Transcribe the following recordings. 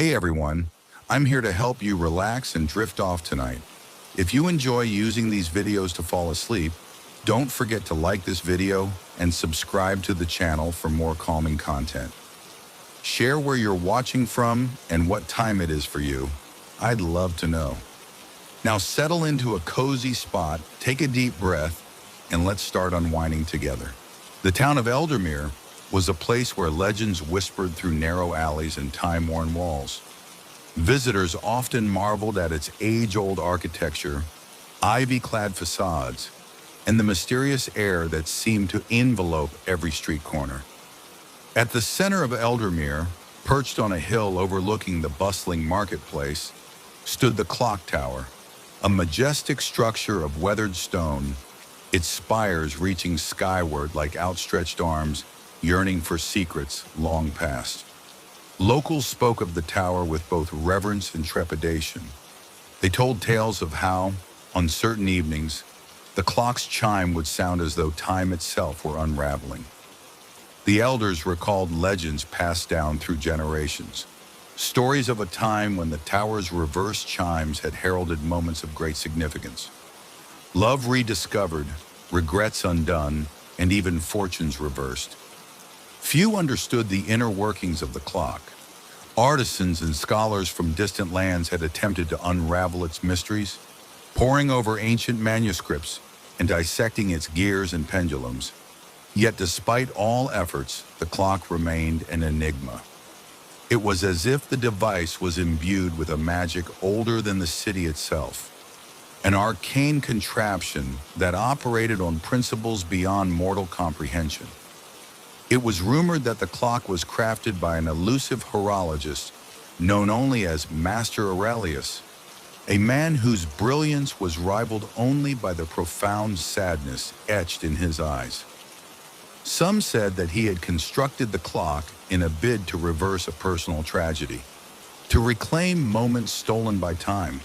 Hey everyone, I'm here to help you relax and drift off tonight. If you enjoy using these videos to fall asleep, don't forget to like this video and subscribe to the channel for more calming content. Share where you're watching from and what time it is for you. I'd love to know. Now settle into a cozy spot, take a deep breath, and let's start unwinding together. The town of Eldermere was a place where legends whispered through narrow alleys and time-worn walls. Visitors often marveled at its age-old architecture, ivy-clad facades, and the mysterious air that seemed to envelope every street corner. At the center of Eldermere, perched on a hill overlooking the bustling marketplace, stood the clock tower, a majestic structure of weathered stone, its spires reaching skyward like outstretched arms, yearning for secrets long past. Locals spoke of the tower with both reverence and trepidation. They told tales of how, on certain evenings, the clock's chime would sound as though time itself were unraveling. The elders recalled legends passed down through generations, stories of a time when the tower's reversed chimes had heralded moments of great significance. Love rediscovered, regrets undone, and even fortunes reversed. Few understood the inner workings of the clock. Artisans and scholars from distant lands had attempted to unravel its mysteries, poring over ancient manuscripts and dissecting its gears and pendulums. Yet despite all efforts, the clock remained an enigma. It was as if the device was imbued with a magic older than the city itself, an arcane contraption that operated on principles beyond mortal comprehension. It was rumored that the clock was crafted by an elusive horologist known only as Master Aurelius, a man whose brilliance was rivaled only by the profound sadness etched in his eyes. Some said that he had constructed the clock in a bid to reverse a personal tragedy, to reclaim moments stolen by time.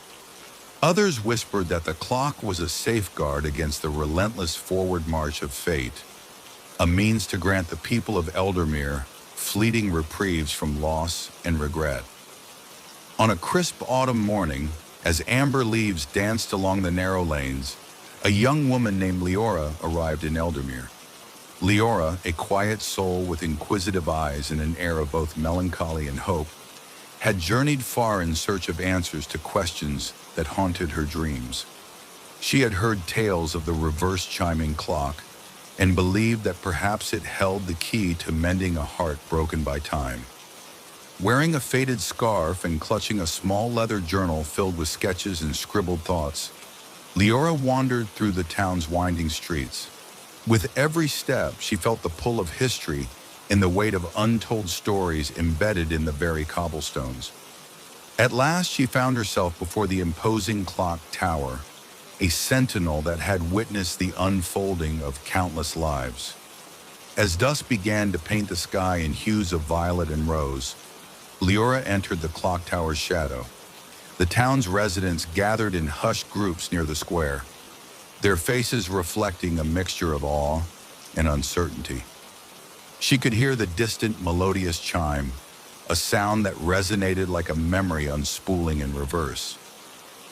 Others whispered that the clock was a safeguard against the relentless forward march of fate, a means to grant the people of Eldermere fleeting reprieves from loss and regret. On a crisp autumn morning, as amber leaves danced along the narrow lanes, a young woman named Leora arrived in Eldermere. Leora, a quiet soul with inquisitive eyes and an air of both melancholy and hope, had journeyed far in search of answers to questions that haunted her dreams. She had heard tales of the reverse chiming clock and believed that perhaps it held the key to mending a heart broken by time. Wearing a faded scarf and clutching a small leather journal filled with sketches and scribbled thoughts, Leora wandered through the town's winding streets. With every step, she felt the pull of history and the weight of untold stories embedded in the very cobblestones. At last, she found herself before the imposing clock tower, a sentinel that had witnessed the unfolding of countless lives. As dusk began to paint the sky in hues of violet and rose, Leora entered the clock tower's shadow. The town's residents gathered in hushed groups near the square, their faces reflecting a mixture of awe and uncertainty. She could hear the distant melodious chime, a sound that resonated like a memory unspooling in reverse.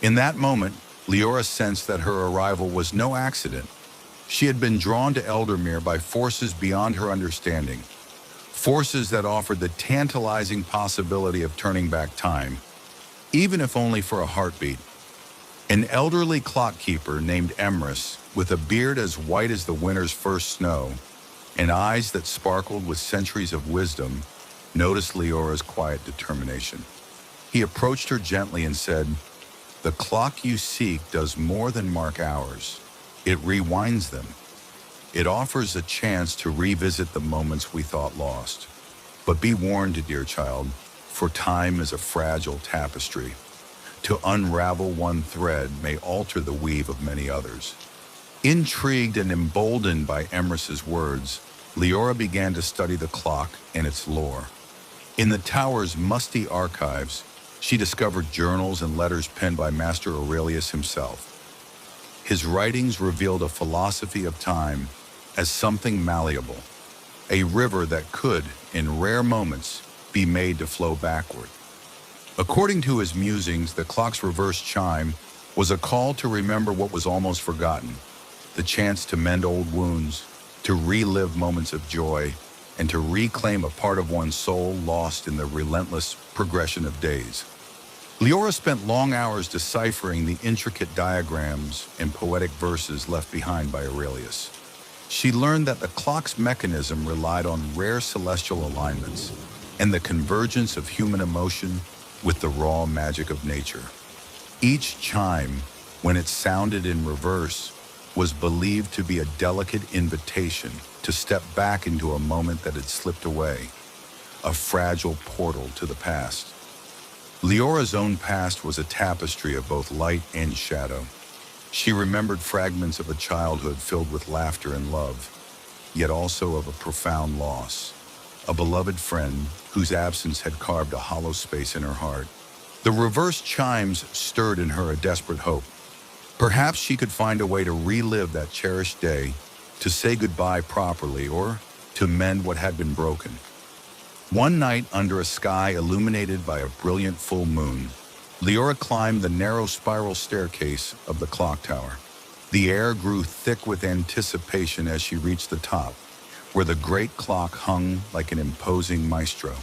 In that moment, Leora sensed that her arrival was no accident. She had been drawn to Eldermere by forces beyond her understanding, forces that offered the tantalizing possibility of turning back time, even if only for a heartbeat. An elderly clockkeeper named Emrys, with a beard as white as the winter's first snow and eyes that sparkled with centuries of wisdom, noticed Leora's quiet determination. He approached her gently and said, "The clock you seek does more than mark hours. It rewinds them. It offers a chance to revisit the moments we thought lost. But be warned, dear child, for time is a fragile tapestry. To unravel one thread may alter the weave of many others." Intrigued and emboldened by Emrys's words, Leora began to study the clock and its lore. In the tower's musty archives, she discovered journals and letters penned by Master Aurelius himself. His writings revealed a philosophy of time as something malleable, a river that could, in rare moments, be made to flow backward. According to his musings, the clock's reverse chime was a call to remember what was almost forgotten, the chance to mend old wounds, to relive moments of joy, and to reclaim a part of one's soul lost in the relentless progression of days. Leora spent long hours deciphering the intricate diagrams and poetic verses left behind by Aurelius. She learned that the clock's mechanism relied on rare celestial alignments and the convergence of human emotion with the raw magic of nature. Each chime, when it sounded in reverse, was believed to be a delicate invitation to step back into a moment that had slipped away, a fragile portal to the past. Leora's own past was a tapestry of both light and shadow. She remembered fragments of a childhood filled with laughter and love, yet also of a profound loss, a beloved friend whose absence had carved a hollow space in her heart. The reverse chimes stirred in her a desperate hope. Perhaps she could find a way to relive that cherished day, to say goodbye properly, or to mend what had been broken. One night, under a sky illuminated by a brilliant full moon, Leora climbed the narrow spiral staircase of the clock tower. The air grew thick with anticipation as she reached the top, where the great clock hung like an imposing maestro.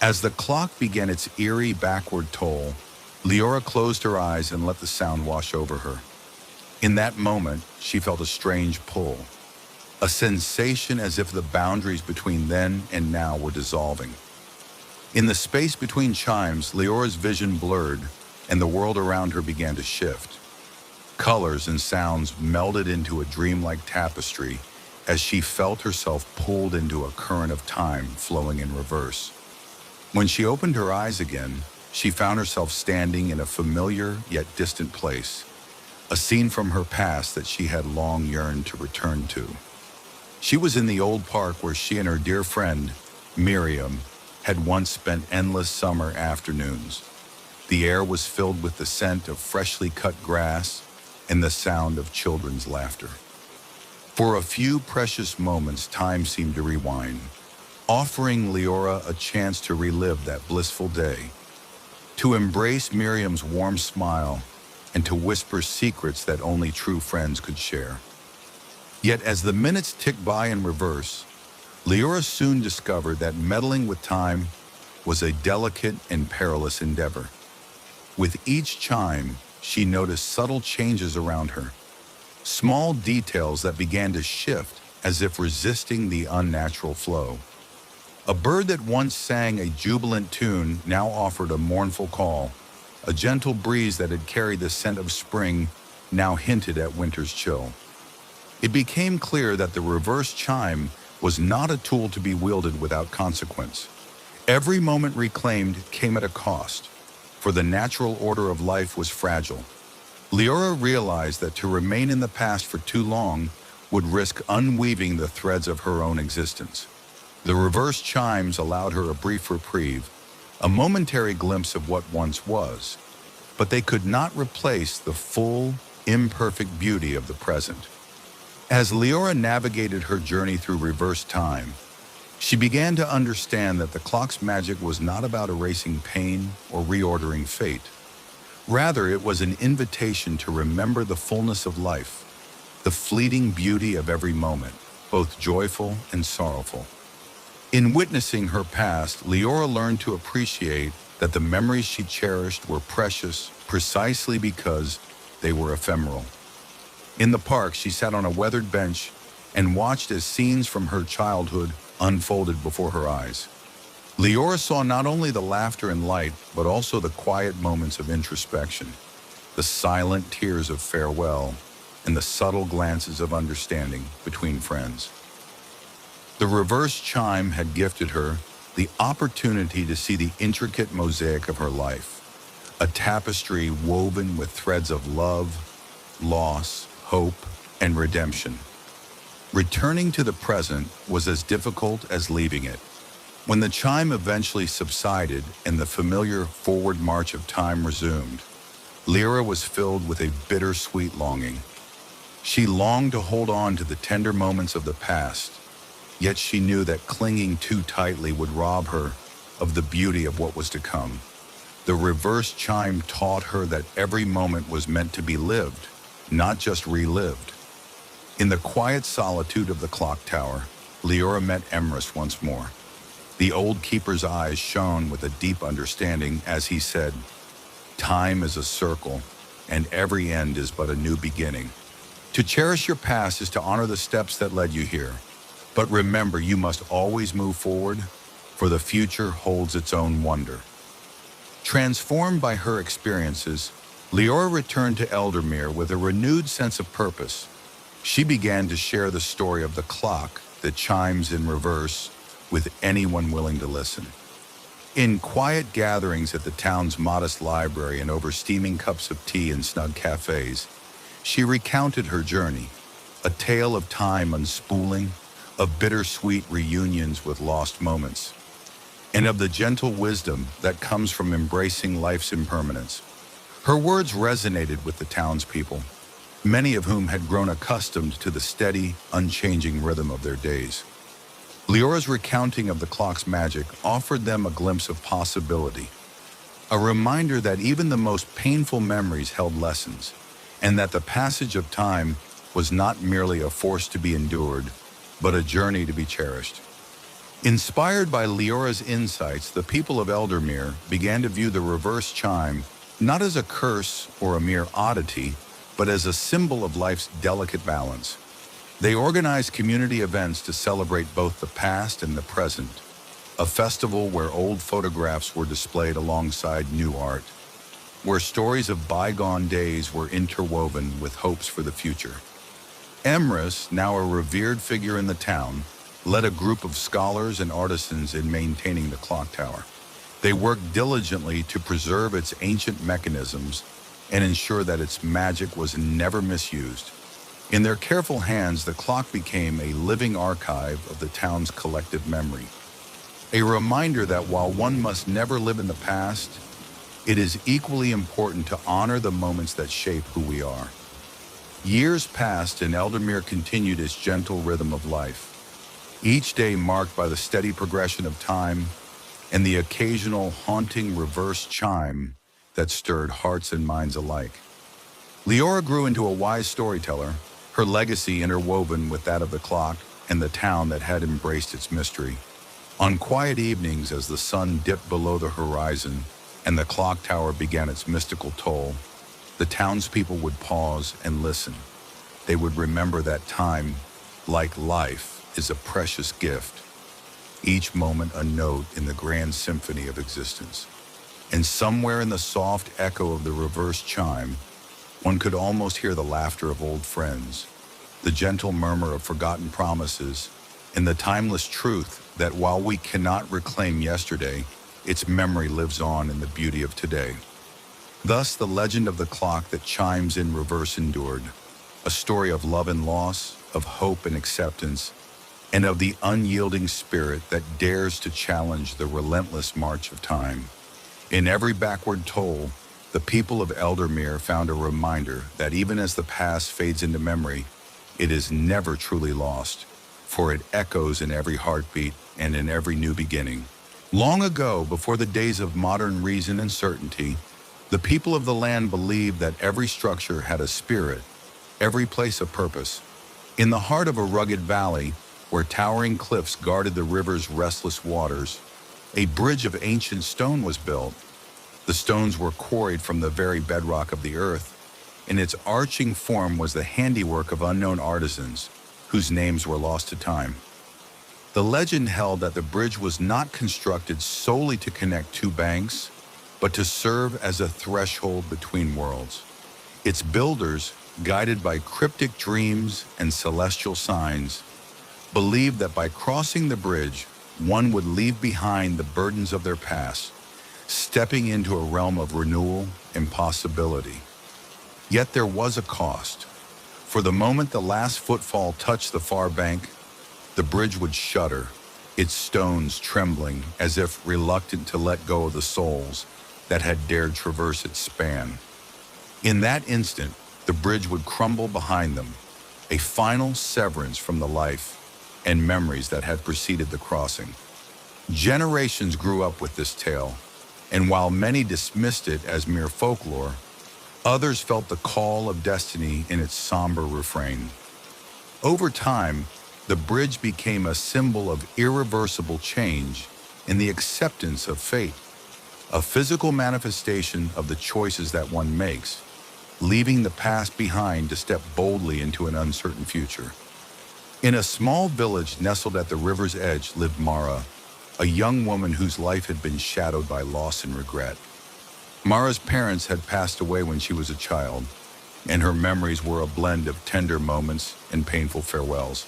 As the clock began its eerie backward toll, Leora closed her eyes and let the sound wash over her. In that moment, she felt a strange pull, a sensation as if the boundaries between then and now were dissolving. In the space between chimes, Leora's vision blurred, and the world around her began to shift. Colors and sounds melded into a dreamlike tapestry as she felt herself pulled into a current of time flowing in reverse. When she opened her eyes again, she found herself standing in a familiar yet distant place, a scene from her past that she had long yearned to return to. She was in the old park where she and her dear friend, Miriam, had once spent endless summer afternoons. The air was filled with the scent of freshly cut grass and the sound of children's laughter. For a few precious moments, time seemed to rewind, offering Leora a chance to relive that blissful day, to embrace Miriam's warm smile, and to whisper secrets that only true friends could share. Yet as the minutes ticked by in reverse, Leora soon discovered that meddling with time was a delicate and perilous endeavor. With each chime, she noticed subtle changes around her, small details that began to shift as if resisting the unnatural flow. A bird that once sang a jubilant tune now offered a mournful call. A gentle breeze that had carried the scent of spring now hinted at winter's chill. It became clear that the reverse chime was not a tool to be wielded without consequence. Every moment reclaimed came at a cost, for the natural order of life was fragile. Leora realized that to remain in the past for too long would risk unweaving the threads of her own existence. The reverse chimes allowed her a brief reprieve, a momentary glimpse of what once was, but they could not replace the full, imperfect beauty of the present. As Leora navigated her journey through reverse time, she began to understand that the clock's magic was not about erasing pain or reordering fate. Rather, it was an invitation to remember the fullness of life, the fleeting beauty of every moment, both joyful and sorrowful. In witnessing her past, Leora learned to appreciate that the memories she cherished were precious precisely because they were ephemeral. In the park, she sat on a weathered bench and watched as scenes from her childhood unfolded before her eyes. Leora saw not only the laughter and light, but also the quiet moments of introspection, the silent tears of farewell, and the subtle glances of understanding between friends. The reverse chime had gifted her the opportunity to see the intricate mosaic of her life, a tapestry woven with threads of love, loss, hope, and redemption. Returning to the present was as difficult as leaving it. When the chime eventually subsided and the familiar forward march of time resumed, Leora was filled with a bittersweet longing. She longed to hold on to the tender moments of the past, yet she knew that clinging too tightly would rob her of the beauty of what was to come. The reverse chime taught her that every moment was meant to be lived, not just relived. In the quiet solitude of the clock tower, Leora met Emrys once more. The old keeper's eyes shone with a deep understanding as he said, "Time is a circle, and every end is but a new beginning. To cherish your past is to honor the steps that led you here. But remember, you must always move forward, for the future holds its own wonder." Transformed by her experiences, Leora returned to Eldermere with a renewed sense of purpose. She began to share the story of the clock that chimes in reverse with anyone willing to listen. In quiet gatherings at the town's modest library and over steaming cups of tea in snug cafes, she recounted her journey, a tale of time unspooling, of bittersweet reunions with lost moments, and of the gentle wisdom that comes from embracing life's impermanence. Her words resonated with the townspeople, many of whom had grown accustomed to the steady, unchanging rhythm of their days. Leora's recounting of the clock's magic offered them a glimpse of possibility, a reminder that even the most painful memories held lessons, and that the passage of time was not merely a force to be endured, but a journey to be cherished. Inspired by Leora's insights, the people of Eldermere began to view the reverse chime not as a curse or a mere oddity, but as a symbol of life's delicate balance. They organized community events to celebrate both the past and the present, a festival where old photographs were displayed alongside new art, where stories of bygone days were interwoven with hopes for the future. Emrys, now a revered figure in the town, led a group of scholars and artisans in maintaining the clock tower. They worked diligently to preserve its ancient mechanisms and ensure that its magic was never misused. In their careful hands, the clock became a living archive of the town's collective memory, a reminder that while one must never live in the past, it is equally important to honor the moments that shape who we are. Years passed and Eldermere continued its gentle rhythm of life, each day marked by the steady progression of time and the occasional haunting reverse chime that stirred hearts and minds alike. Leora grew into a wise storyteller, her legacy interwoven with that of the clock and the town that had embraced its mystery. On quiet evenings, as the sun dipped below the horizon and the clock tower began its mystical toll, the townspeople would pause and listen. They would remember that time, like life, is a precious gift, each moment a note in the grand symphony of existence. And somewhere in the soft echo of the reverse chime, one could almost hear the laughter of old friends, the gentle murmur of forgotten promises, and the timeless truth that while we cannot reclaim yesterday, its memory lives on in the beauty of today. Thus, the legend of the clock that chimes in reverse endured, a story of love and loss, of hope and acceptance, and of the unyielding spirit that dares to challenge the relentless march of time. In every backward toll, the people of Eldermere found a reminder that even as the past fades into memory, it is never truly lost, for it echoes in every heartbeat and in every new beginning. Long ago, before the days of modern reason and certainty, the people of the land believed that every structure had a spirit, every place a purpose. In the heart of a rugged valley, where towering cliffs guarded the river's restless waters, a bridge of ancient stone was built. The stones were quarried from the very bedrock of the earth, and its arching form was the handiwork of unknown artisans, whose names were lost to time. The legend held that the bridge was not constructed solely to connect two banks, but to serve as a threshold between worlds. Its builders, guided by cryptic dreams and celestial signs, believed that by crossing the bridge, one would leave behind the burdens of their past, stepping into a realm of renewal and possibility. Yet there was a cost. For the moment the last footfall touched the far bank, the bridge would shudder, its stones trembling as if reluctant to let go of the souls that had dared traverse its span. In that instant, the bridge would crumble behind them, a final severance from the life and memories that had preceded the crossing. Generations grew up with this tale, And while many dismissed it as mere folklore, others felt the call of destiny in its somber refrain. Over time, the bridge became a symbol of irreversible change and the acceptance of fate, a physical manifestation of the choices that one makes, leaving the past behind to step boldly into an uncertain future. In a small village nestled at the river's edge lived Mara, a young woman whose life had been shadowed by loss and regret. Mara's parents had passed away when she was a child, and her memories were a blend of tender moments and painful farewells.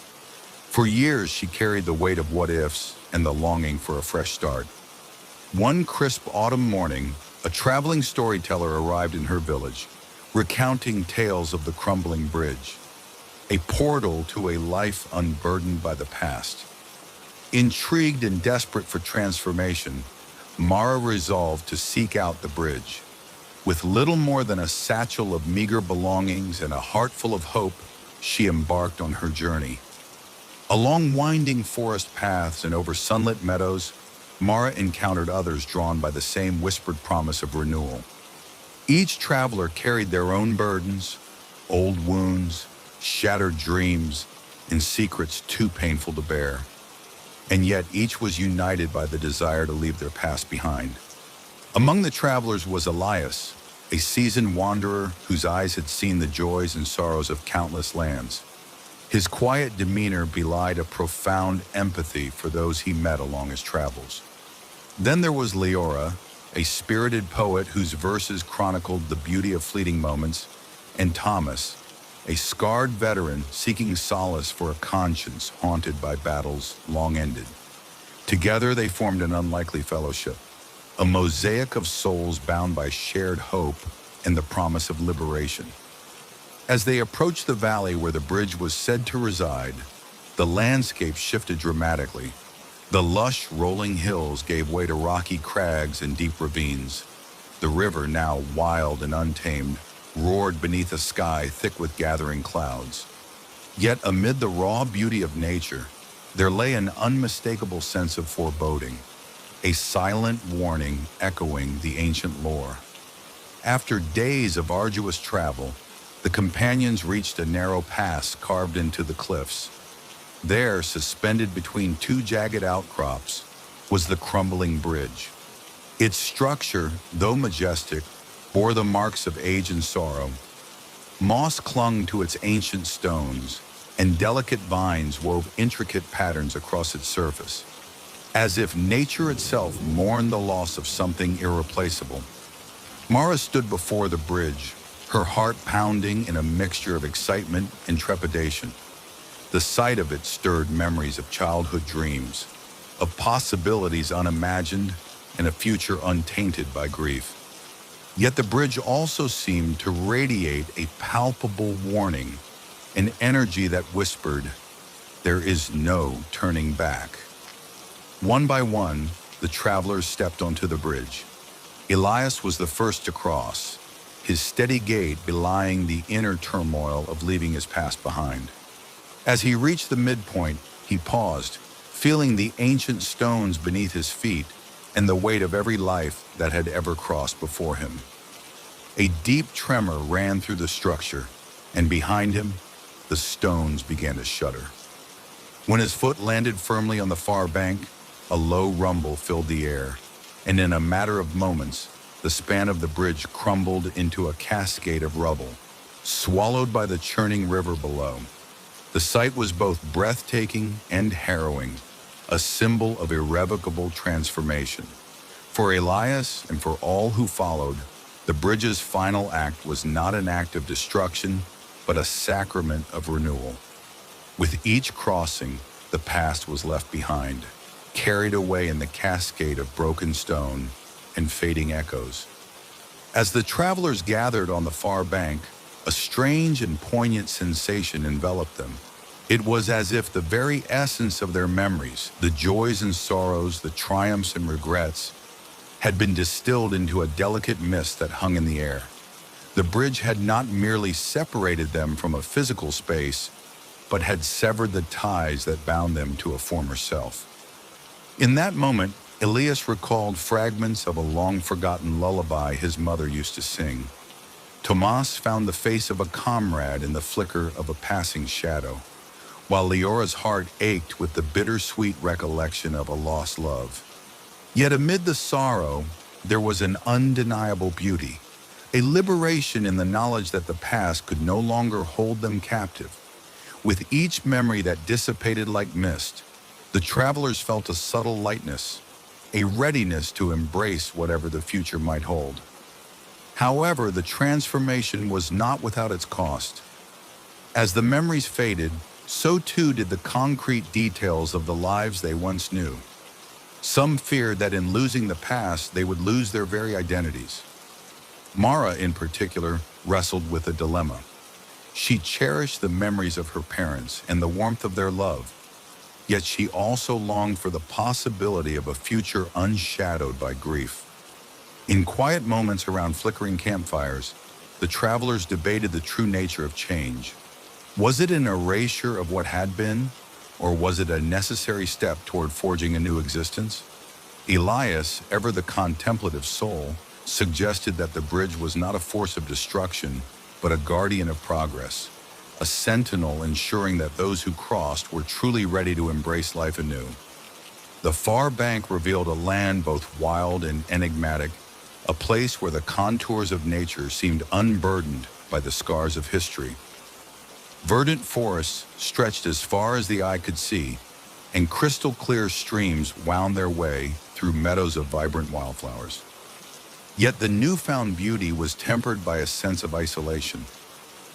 For years, she carried the weight of what-ifs and the longing for a fresh start. One crisp autumn morning, a traveling storyteller arrived in her village, recounting tales of the crumbling bridge, a portal to a life unburdened by the past. Intrigued and desperate for transformation, Mara resolved to seek out the bridge. With little more than a satchel of meager belongings and a heart full of hope, she embarked on her journey. Along winding forest paths and over sunlit meadows, Mara encountered others drawn by the same whispered promise of renewal. Each traveler carried their own burdens, old wounds, shattered dreams, and secrets too painful to bear. And yet each was united by the desire to leave their past behind. Among the travelers was Elias, a seasoned wanderer whose eyes had seen the joys and sorrows of countless lands. His quiet demeanor belied a profound empathy for those he met along his travels. Then there was Leora, a spirited poet whose verses chronicled the beauty of fleeting moments, and Thomas, a scarred veteran seeking solace for a conscience haunted by battles long ended. Together they formed an unlikely fellowship, a mosaic of souls bound by shared hope and the promise of liberation. As they approached the valley where the bridge was said to reside, the landscape shifted dramatically. The lush, rolling hills gave way to rocky crags and deep ravines. The river, now wild and untamed, roared beneath a sky thick with gathering clouds. Yet amid the raw beauty of nature, there lay an unmistakable sense of foreboding, a silent warning echoing the ancient lore. After days of arduous travel, the companions reached a narrow pass carved into the cliffs. There, suspended between two jagged outcrops, was the crumbling bridge. Its structure, though majestic, bore the marks of age and sorrow. Moss clung to its ancient stones, and delicate vines wove intricate patterns across its surface, as if nature itself mourned the loss of something irreplaceable. Mara stood before the bridge, her heart pounding in a mixture of excitement and trepidation. The sight of it stirred memories of childhood dreams, of possibilities unimagined, and a future untainted by grief. Yet the bridge also seemed to radiate a palpable warning, an energy that whispered, "There is no turning back." One by one, the travelers stepped onto the bridge. Elias was the first to cross, his steady gait belying the inner turmoil of leaving his past behind. As he reached the midpoint, he paused, feeling the ancient stones beneath his feet and the weight of every life that had ever crossed before him. A deep tremor ran through the structure, and behind him, the stones began to shudder. When his foot landed firmly on the far bank, a low rumble filled the air, and in a matter of moments, the span of the bridge crumbled into a cascade of rubble, swallowed by the churning river below. The sight was both breathtaking and harrowing, a symbol of irrevocable transformation. For Elias and for all who followed, the bridge's final act was not an act of destruction, but a sacrament of renewal. With each crossing, the past was left behind, carried away in the cascade of broken stone and fading echoes. As the travelers gathered on the far bank, a strange and poignant sensation enveloped them. It was as if the very essence of their memories, the joys and sorrows, the triumphs and regrets, had been distilled into a delicate mist that hung in the air. The bridge had not merely separated them from a physical space, but had severed the ties that bound them to a former self. In that moment, Elias recalled fragments of a long-forgotten lullaby his mother used to sing. Tomas found the face of a comrade in the flicker of a passing shadow, while Leora's heart ached with the bittersweet recollection of a lost love. Yet amid the sorrow, there was an undeniable beauty, a liberation in the knowledge that the past could no longer hold them captive. With each memory that dissipated like mist, the travelers felt a subtle lightness, a readiness to embrace whatever the future might hold. However, the transformation was not without its cost. As the memories faded, so too did the concrete details of the lives they once knew. Some feared that in losing the past, they would lose their very identities. Mara, in particular, wrestled with a dilemma. She cherished the memories of her parents and the warmth of their love, yet she also longed for the possibility of a future unshadowed by grief. In quiet moments around flickering campfires, the travelers debated the true nature of change. Was it an erasure of what had been, or was it a necessary step toward forging a new existence? Elias, ever the contemplative soul, suggested that the bridge was not a force of destruction, but a guardian of progress, a sentinel ensuring that those who crossed were truly ready to embrace life anew. The far bank revealed a land both wild and enigmatic, a place where the contours of nature seemed unburdened by the scars of history. Verdant forests stretched as far as the eye could see, and crystal-clear streams wound their way through meadows of vibrant wildflowers. Yet the newfound beauty was tempered by a sense of isolation.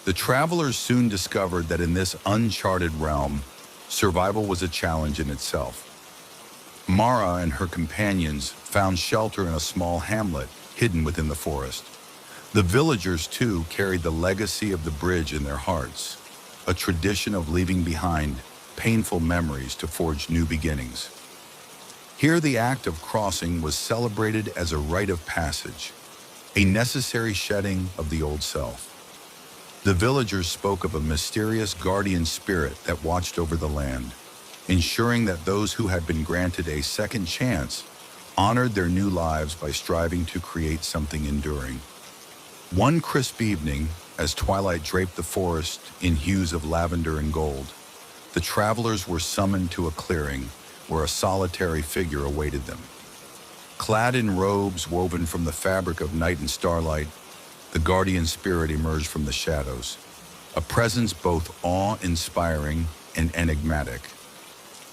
The travelers soon discovered that in this uncharted realm, survival was a challenge in itself. Mara and her companions found shelter in a small hamlet hidden within the forest. The villagers, too, carried the legacy of the bridge in their hearts, a tradition of leaving behind painful memories to forge new beginnings. Here the act of crossing was celebrated as a rite of passage, a necessary shedding of the old self. The villagers spoke of a mysterious guardian spirit that watched over the land, ensuring that those who had been granted a second chance honored their new lives by striving to create something enduring. One crisp evening, as twilight draped the forest in hues of lavender and gold, the travelers were summoned to a clearing where a solitary figure awaited them. Clad in robes woven from the fabric of night and starlight, the guardian spirit emerged from the shadows, a presence both awe-inspiring and enigmatic.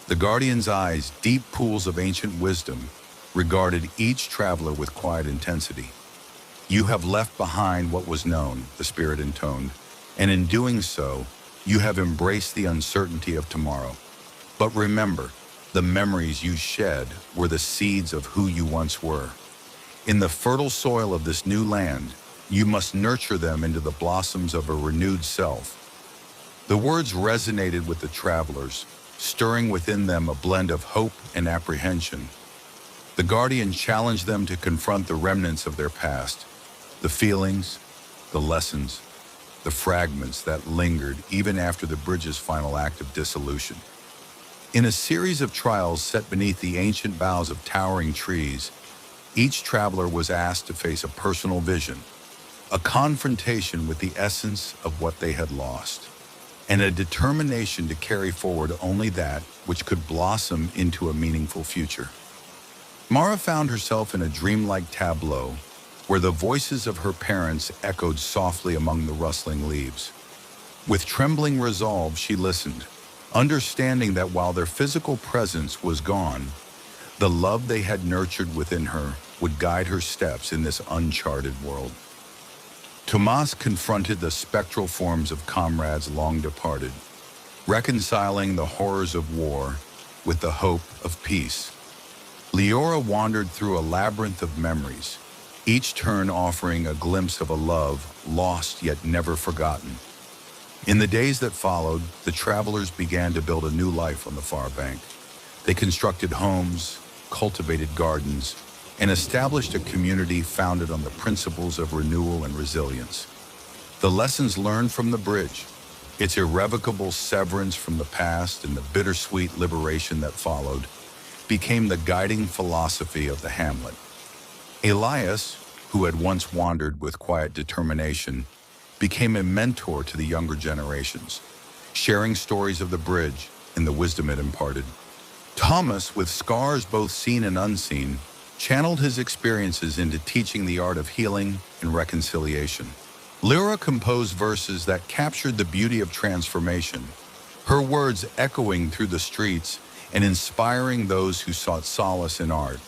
The guardian's eyes, deep pools of ancient wisdom, regarded each traveler with quiet intensity. "You have left behind what was known," the spirit intoned, "and in doing so, you have embraced the uncertainty of tomorrow. But remember, the memories you shed were the seeds of who you once were. In the fertile soil of this new land, you must nurture them into the blossoms of a renewed self." The words resonated with the travelers, stirring within them a blend of hope and apprehension. The guardian challenged them to confront the remnants of their past, the feelings, the lessons, the fragments that lingered even after the bridge's final act of dissolution. In a series of trials set beneath the ancient boughs of towering trees, each traveler was asked to face a personal vision, a confrontation with the essence of what they had lost, and a determination to carry forward only that which could blossom into a meaningful future. Mara found herself in a dreamlike tableau where the voices of her parents echoed softly among the rustling leaves. With trembling resolve, she listened, understanding that while their physical presence was gone, the love they had nurtured within her would guide her steps in this uncharted world. Tomas confronted the spectral forms of comrades long departed, reconciling the horrors of war with the hope of peace. Leora wandered through a labyrinth of memories, each turn offering a glimpse of a love lost yet never forgotten. In the days that followed, the travelers began to build a new life on the far bank. They constructed homes, cultivated gardens, and established a community founded on the principles of renewal and resilience. The lessons learned from the bridge, its irrevocable severance from the past, and the bittersweet liberation that followed, became the guiding philosophy of the hamlet. Elias, who had once wandered with quiet determination, became a mentor to the younger generations, sharing stories of the bridge and the wisdom it imparted. Thomas, with scars both seen and unseen, channeled his experiences into teaching the art of healing and reconciliation. Lyra composed verses that captured the beauty of transformation, her words echoing through the streets and inspiring those who sought solace in art.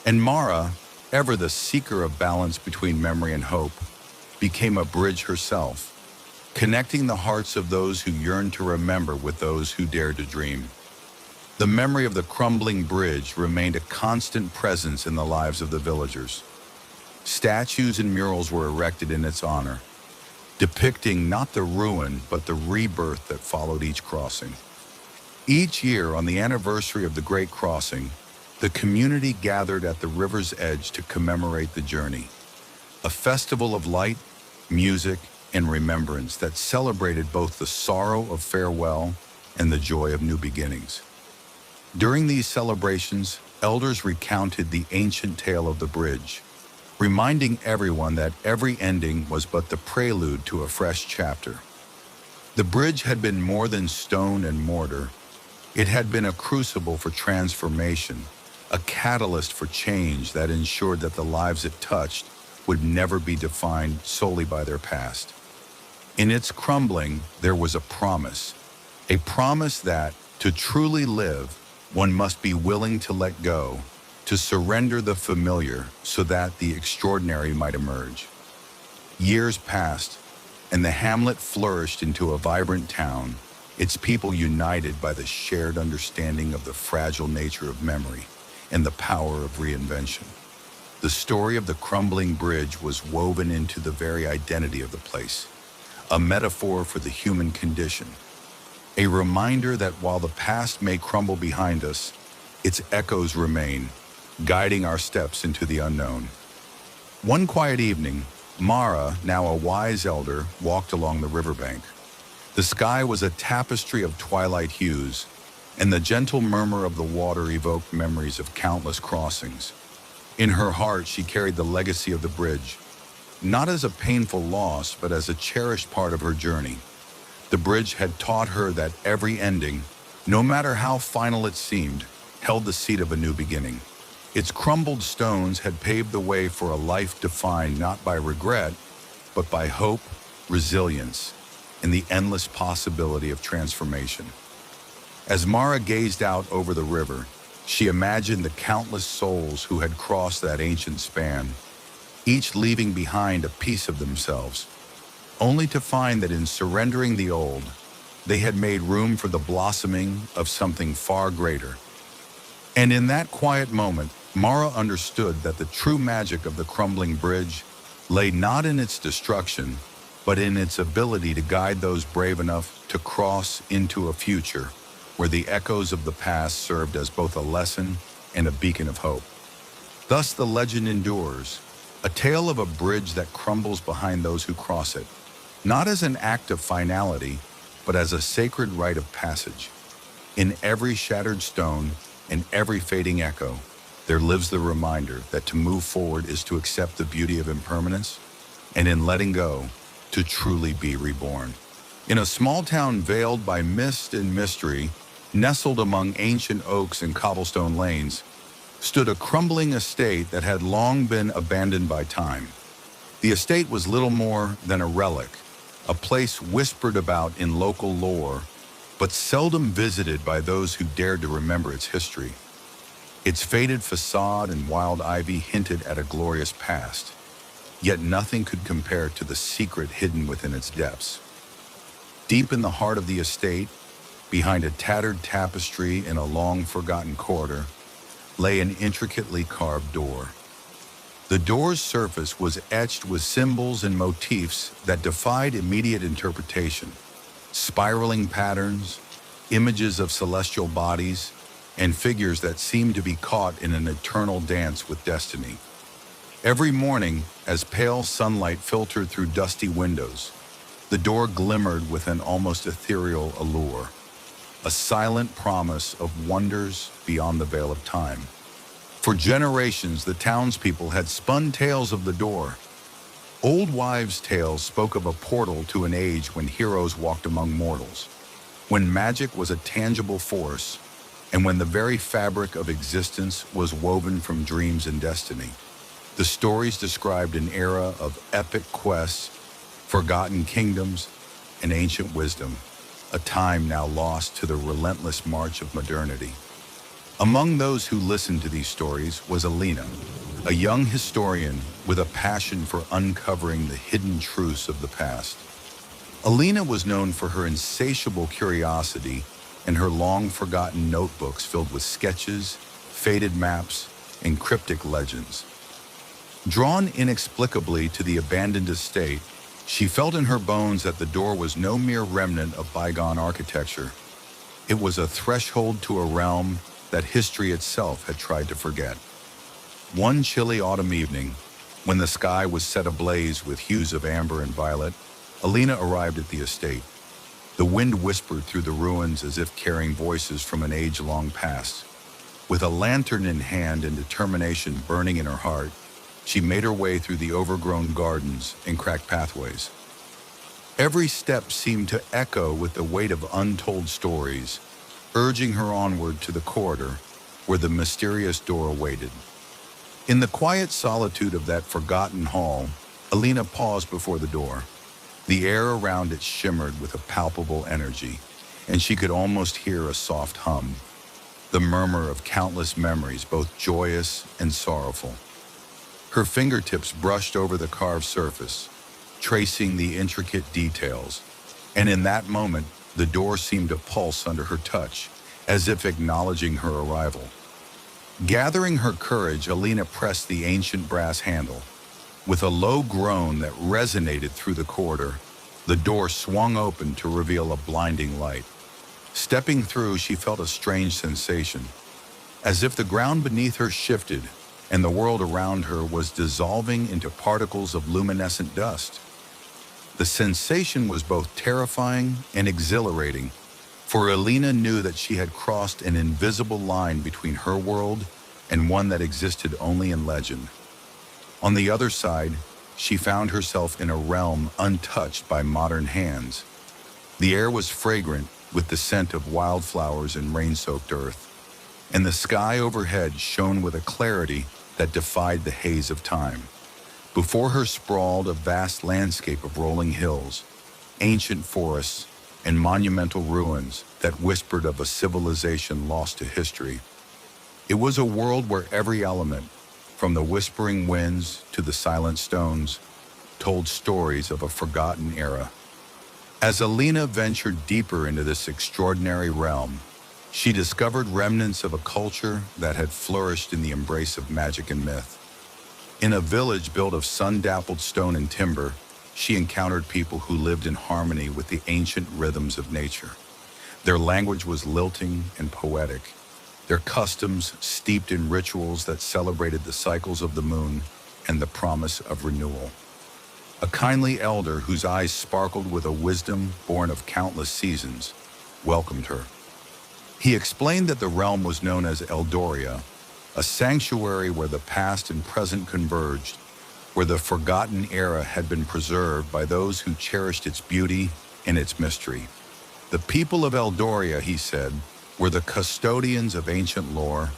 And Mara, ever the seeker of balance between memory and hope, became a bridge herself, connecting the hearts of those who yearned to remember with those who dared to dream. The memory of the crumbling bridge remained a constant presence in the lives of the villagers. Statues and murals were erected in its honor, depicting not the ruin but the rebirth that followed each crossing. Each year, on the anniversary of the Great Crossing, the community gathered at the river's edge to commemorate the journey, a festival of light, music, and remembrance that celebrated both the sorrow of farewell and the joy of new beginnings. During these celebrations, elders recounted the ancient tale of the bridge, reminding everyone that every ending was but the prelude to a fresh chapter. The bridge had been more than stone and mortar. It had been a crucible for transformation, a catalyst for change that ensured that the lives it touched would never be defined solely by their past. In its crumbling, there was a promise that, to truly live, one must be willing to let go, to surrender the familiar so that the extraordinary might emerge. Years passed, and the hamlet flourished into a vibrant town, its people united by the shared understanding of the fragile nature of memory and the power of reinvention. The story of the crumbling bridge was woven into the very identity of the place, a metaphor for the human condition, a reminder that while the past may crumble behind us, its echoes remain, guiding our steps into the unknown. One quiet evening, Mara, now a wise elder, walked along the riverbank. The sky was a tapestry of twilight hues, and the gentle murmur of the water evoked memories of countless crossings. In her heart, she carried the legacy of the bridge, not as a painful loss, but as a cherished part of her journey. The bridge had taught her that every ending, no matter how final it seemed, held the seed of a new beginning. Its crumbled stones had paved the way for a life defined not by regret, but by hope, resilience, and the endless possibility of transformation. As Mara gazed out over the river, she imagined the countless souls who had crossed that ancient span, each leaving behind a piece of themselves, only to find that in surrendering the old, they had made room for the blossoming of something far greater. And in that quiet moment, Mara understood that the true magic of the crumbling bridge lay not in its destruction, but in its ability to guide those brave enough to cross into a future where the echoes of the past served as both a lesson and a beacon of hope. Thus the legend endures, a tale of a bridge that crumbles behind those who cross it, not as an act of finality, but as a sacred rite of passage. In every shattered stone and every fading echo, there lives the reminder that to move forward is to accept the beauty of impermanence, and in letting go, to truly be reborn. In a small town veiled by mist and mystery, nestled among ancient oaks and cobblestone lanes, stood a crumbling estate that had long been abandoned by time. The estate was little more than a relic, a place whispered about in local lore, but seldom visited by those who dared to remember its history. Its faded facade and wild ivy hinted at a glorious past, yet nothing could compare to the secret hidden within its depths. Deep in the heart of the estate, behind a tattered tapestry in a long-forgotten corridor, lay an intricately carved door. The door's surface was etched with symbols and motifs that defied immediate interpretation, spiraling patterns, images of celestial bodies, and figures that seemed to be caught in an eternal dance with destiny. Every morning, as pale sunlight filtered through dusty windows, the door glimmered with an almost ethereal allure, a silent promise of wonders beyond the veil of time. For generations, the townspeople had spun tales of the door. Old wives' tales spoke of a portal to an age when heroes walked among mortals, when magic was a tangible force, and when the very fabric of existence was woven from dreams and destiny. The stories described an era of epic quests, forgotten kingdoms, and ancient wisdom, a time now lost to the relentless march of modernity. Among those who listened to these stories was Alina, a young historian with a passion for uncovering the hidden truths of the past. Alina was known for her insatiable curiosity and her long-forgotten notebooks filled with sketches, faded maps, and cryptic legends. Drawn inexplicably to the abandoned estate, she felt in her bones that the door was no mere remnant of bygone architecture. It was a threshold to a realm that history itself had tried to forget. One chilly autumn evening, when the sky was set ablaze with hues of amber and violet, Alina arrived at the estate. The wind whispered through the ruins as if carrying voices from an age-long past. With a lantern in hand and determination burning in her heart, she made her way through the overgrown gardens and cracked pathways. Every step seemed to echo with the weight of untold stories, urging her onward to the corridor where the mysterious door awaited. In the quiet solitude of that forgotten hall, Alina paused before the door. The air around it shimmered with a palpable energy, and she could almost hear a soft hum, the murmur of countless memories, both joyous and sorrowful. Her fingertips brushed over the carved surface, tracing the intricate details, and in that moment, the door seemed to pulse under her touch, as if acknowledging her arrival. Gathering her courage, Alina pressed the ancient brass handle. With a low groan that resonated through the corridor, the door swung open to reveal a blinding light. Stepping through, she felt a strange sensation, as if the ground beneath her shifted and the world around her was dissolving into particles of luminescent dust. The sensation was both terrifying and exhilarating, for Alina knew that she had crossed an invisible line between her world and one that existed only in legend. On the other side, she found herself in a realm untouched by modern hands. The air was fragrant with the scent of wildflowers and rain-soaked earth, and the sky overhead shone with a clarity that defied the haze of time. Before her sprawled a vast landscape of rolling hills, ancient forests, and monumental ruins that whispered of a civilization lost to history. It was a world where every element, from the whispering winds to the silent stones, told stories of a forgotten era. As Alina ventured deeper into this extraordinary realm, she discovered remnants of a culture that had flourished in the embrace of magic and myth. In a village built of sun-dappled stone and timber, she encountered people who lived in harmony with the ancient rhythms of nature. Their language was lilting and poetic, their customs steeped in rituals that celebrated the cycles of the moon and the promise of renewal. A kindly elder whose eyes sparkled with a wisdom born of countless seasons welcomed her. He explained that the realm was known as Eldoria, a sanctuary where the past and present converged, where the forgotten era had been preserved by those who cherished its beauty and its mystery. The people of Eldoria, he said, were the custodians of ancient lore,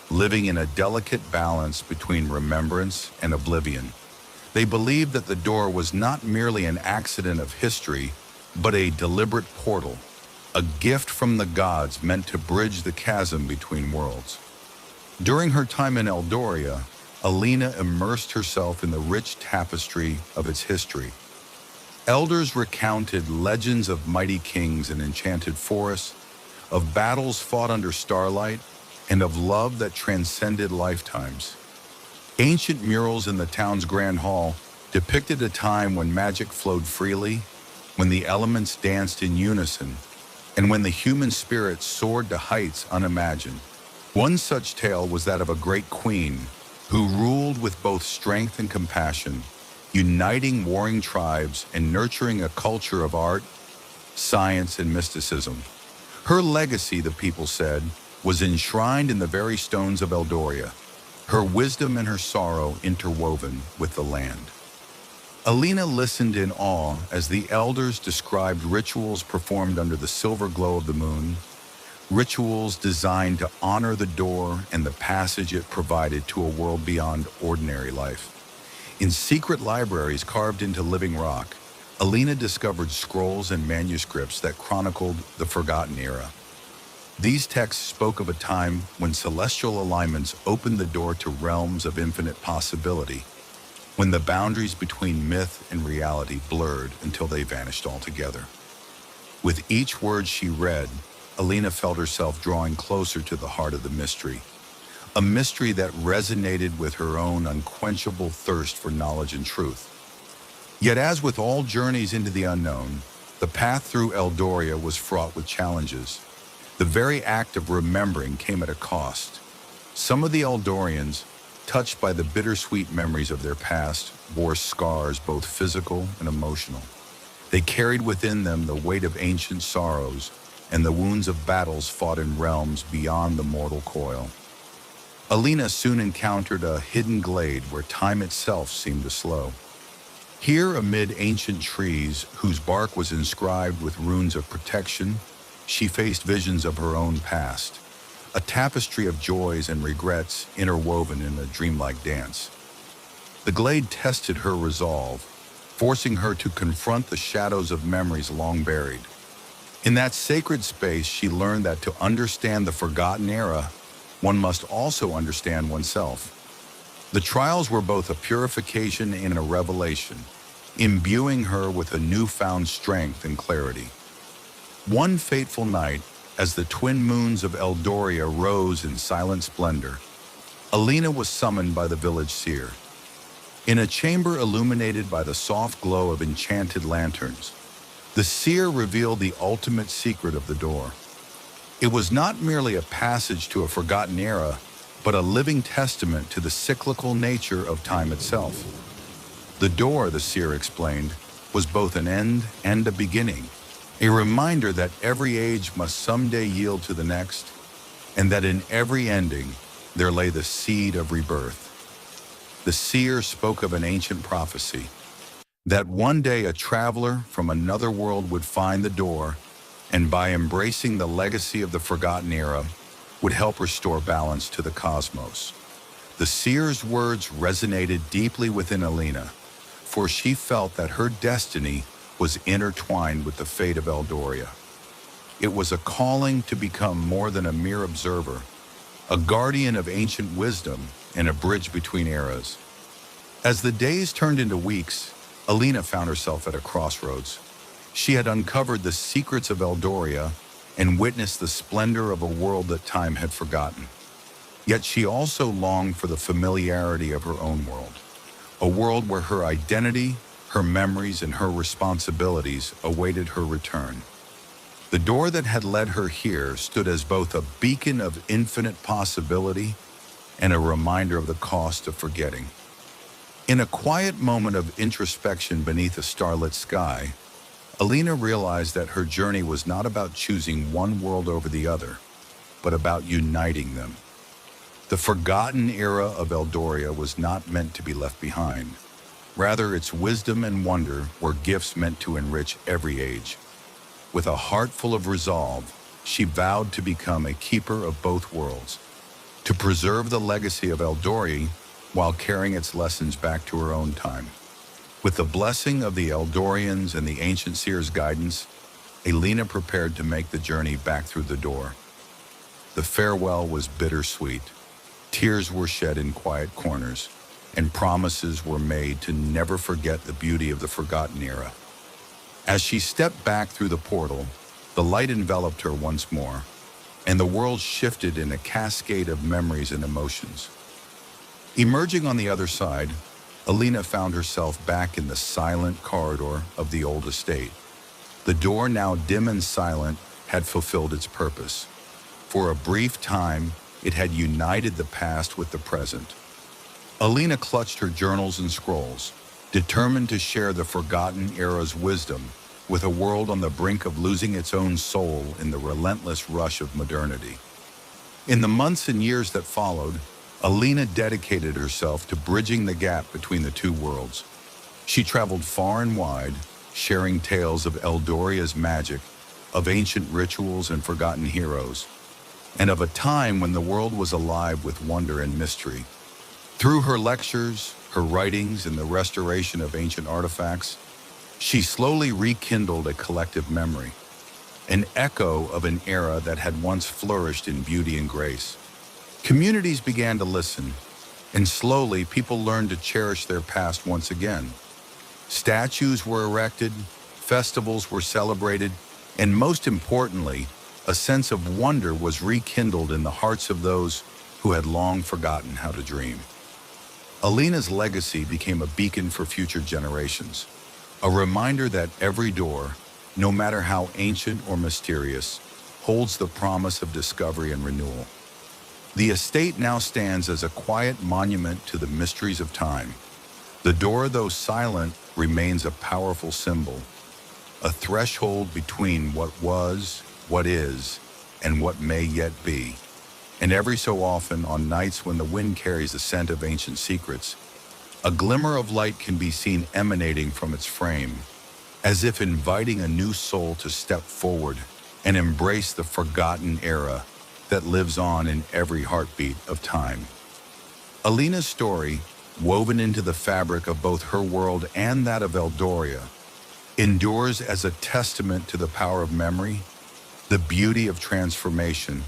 living in a delicate balance between remembrance and oblivion. They believed that the door was not merely an accident of history, but a deliberate portal, a gift from the gods meant to bridge the chasm between worlds. During her time in Eldoria, Alina immersed herself in the rich tapestry of its history. Elders recounted legends of mighty kings and enchanted forests, of battles fought under starlight, and of love that transcended lifetimes. Ancient murals in the town's grand hall depicted a time when magic flowed freely, when the elements danced in unison, and when the human spirit soared to heights unimagined. One such tale was that of a great queen who ruled with both strength and compassion, uniting warring tribes and nurturing a culture of art, science, and mysticism. Her legacy, the people said, was enshrined in the very stones of Eldoria, her wisdom and her sorrow interwoven with the land. Alina listened in awe as the elders described rituals performed under the silver glow of the moon, rituals designed to honor the door and the passage it provided to a world beyond ordinary life. In secret libraries carved into living rock, Alina discovered scrolls and manuscripts that chronicled the forgotten era. These texts spoke of a time when celestial alignments opened the door to realms of infinite possibility, when the boundaries between myth and reality blurred until they vanished altogether. With each word she read, Alina felt herself drawing closer to the heart of the mystery, a mystery that resonated with her own unquenchable thirst for knowledge and truth. Yet as with all journeys into the unknown, the path through Eldoria was fraught with challenges. The very act of remembering came at a cost. Some of the Eldorians, touched by the bittersweet memories of their past, bore scars both physical and emotional. They carried within them the weight of ancient sorrows and the wounds of battles fought in realms beyond the mortal coil. Alina soon encountered a hidden glade where time itself seemed to slow. Here, amid ancient trees whose bark was inscribed with runes of protection, she faced visions of her own past, a tapestry of joys and regrets interwoven in a dreamlike dance. The glade tested her resolve, forcing her to confront the shadows of memories long buried. In that sacred space, she learned that to understand the forgotten era, one must also understand oneself. The trials were both a purification and a revelation, imbuing her with a newfound strength and clarity. One fateful night, as the twin moons of Eldoria rose in silent splendor, Alina was summoned by the village seer. In a chamber illuminated by the soft glow of enchanted lanterns, the seer revealed the ultimate secret of the door. It was not merely a passage to a forgotten era, but a living testament to the cyclical nature of time itself. The door, the seer explained, was both an end and a beginning, a reminder that every age must someday yield to the next, and that in every ending there lay the seed of rebirth. The seer spoke of an ancient prophecy, that one day a traveler from another world would find the door, and by embracing the legacy of the forgotten era, would help restore balance to the cosmos. The seer's words resonated deeply within Alina, for she felt that her destiny was intertwined with the fate of Eldoria. It was a calling to become more than a mere observer, a guardian of ancient wisdom and a bridge between eras. As the days turned into weeks, Alina found herself at a crossroads. She had uncovered the secrets of Eldoria and witnessed the splendor of a world that time had forgotten. Yet she also longed for the familiarity of her own world, a world where her identity, her memories, and her responsibilities awaited her return. The door that had led her here stood as both a beacon of infinite possibility and a reminder of the cost of forgetting. In a quiet moment of introspection beneath a starlit sky, Alina realized that her journey was not about choosing one world over the other, but about uniting them. The forgotten era of Eldoria was not meant to be left behind. Rather, its wisdom and wonder were gifts meant to enrich every age. With a heart full of resolve, she vowed to become a keeper of both worlds, to preserve the legacy of Eldoria while carrying its lessons back to her own time. With the blessing of the Eldorians and the ancient seer's guidance, Alina prepared to make the journey back through the door. The farewell was bittersweet. Tears were shed in quiet corners, and promises were made to never forget the beauty of the forgotten era. As she stepped back through the portal, the light enveloped her once more, and the world shifted in a cascade of memories and emotions. Emerging on the other side, Alina found herself back in the silent corridor of the old estate. The door, now dim and silent, had fulfilled its purpose. For a brief time, it had united the past with the present. Alina clutched her journals and scrolls, determined to share the forgotten era's wisdom with a world on the brink of losing its own soul in the relentless rush of modernity. In the months and years that followed, Alina dedicated herself to bridging the gap between the two worlds. She traveled far and wide, sharing tales of Eldoria's magic, of ancient rituals and forgotten heroes, and of a time when the world was alive with wonder and mystery. Through her lectures, her writings, and the restoration of ancient artifacts, she slowly rekindled a collective memory, an echo of an era that had once flourished in beauty and grace. Communities began to listen, and slowly people learned to cherish their past once again. Statues were erected, festivals were celebrated, and most importantly, a sense of wonder was rekindled in the hearts of those who had long forgotten how to dream. Alina's legacy became a beacon for future generations, a reminder that every door, no matter how ancient or mysterious, holds the promise of discovery and renewal. The estate now stands as a quiet monument to the mysteries of time. The door, though silent, remains a powerful symbol, a threshold between what was, what is, and what may yet be. And every so often, on nights when the wind carries the scent of ancient secrets, a glimmer of light can be seen emanating from its frame, as if inviting a new soul to step forward and embrace the forgotten era that lives on in every heartbeat of time. Alina's story, woven into the fabric of both her world and that of Eldoria, endures as a testament to the power of memory, the beauty of transformation,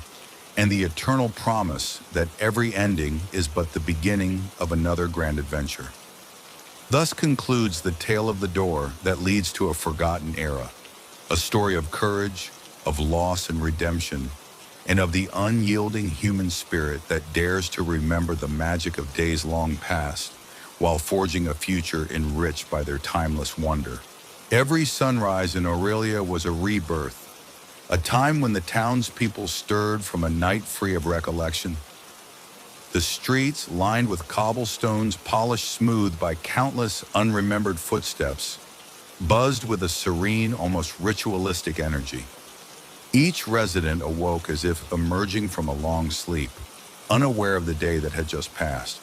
and the eternal promise that every ending is but the beginning of another grand adventure. Thus concludes the tale of the door that leads to a forgotten era, a story of courage, of loss and redemption, and of the unyielding human spirit that dares to remember the magic of days long past while forging a future enriched by their timeless wonder. Every sunrise in Aurelia was a rebirth, a time when the townspeople stirred from a night free of recollection. The streets, lined with cobblestones polished smooth by countless unremembered footsteps, buzzed with a serene, almost ritualistic energy. Each resident awoke as if emerging from a long sleep, unaware of the day that had just passed.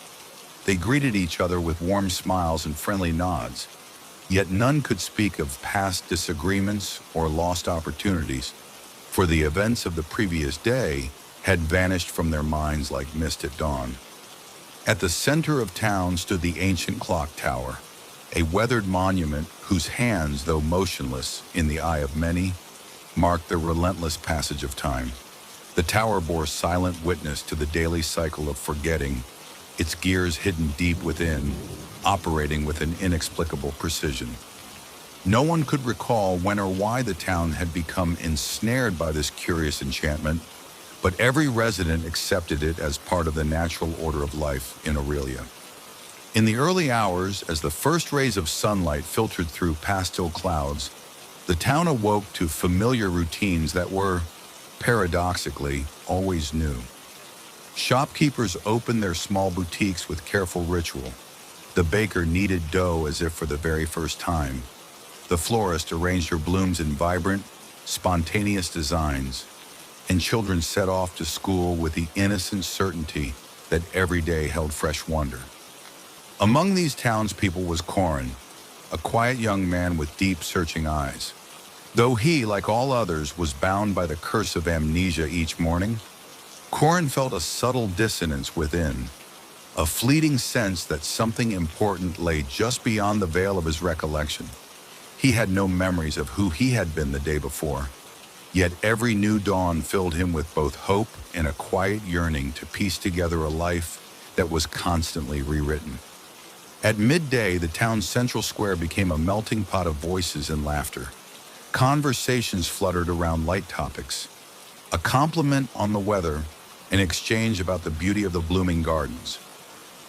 They greeted each other with warm smiles and friendly nods, yet none could speak of past disagreements or lost opportunities, for the events of the previous day had vanished from their minds like mist at dawn. At the center of town stood the ancient clock tower, a weathered monument whose hands, though motionless in the eye of many, marked the relentless passage of time. The tower bore silent witness to the daily cycle of forgetting, its gears hidden deep within, operating with an inexplicable precision. No one could recall when or why the town had become ensnared by this curious enchantment, but every resident accepted it as part of the natural order of life in Aurelia. In the early hours, as the first rays of sunlight filtered through pastel clouds, the town awoke to familiar routines that were, paradoxically, always new. Shopkeepers opened their small boutiques with careful ritual. The baker kneaded dough as if for the very first time. The florist arranged her blooms in vibrant, spontaneous designs, and children set off to school with the innocent certainty that every day held fresh wonder. Among these townspeople was Corin, a quiet young man with deep, searching eyes. Though he, like all others, was bound by the curse of amnesia each morning, Corin felt a subtle dissonance within, a fleeting sense that something important lay just beyond the veil of his recollection. He had no memories of who he had been the day before, yet every new dawn filled him with both hope and a quiet yearning to piece together a life that was constantly rewritten. At midday, the town's central square became a melting pot of voices and laughter. Conversations fluttered around light topics, a compliment on the weather, an exchange about the beauty of the blooming gardens.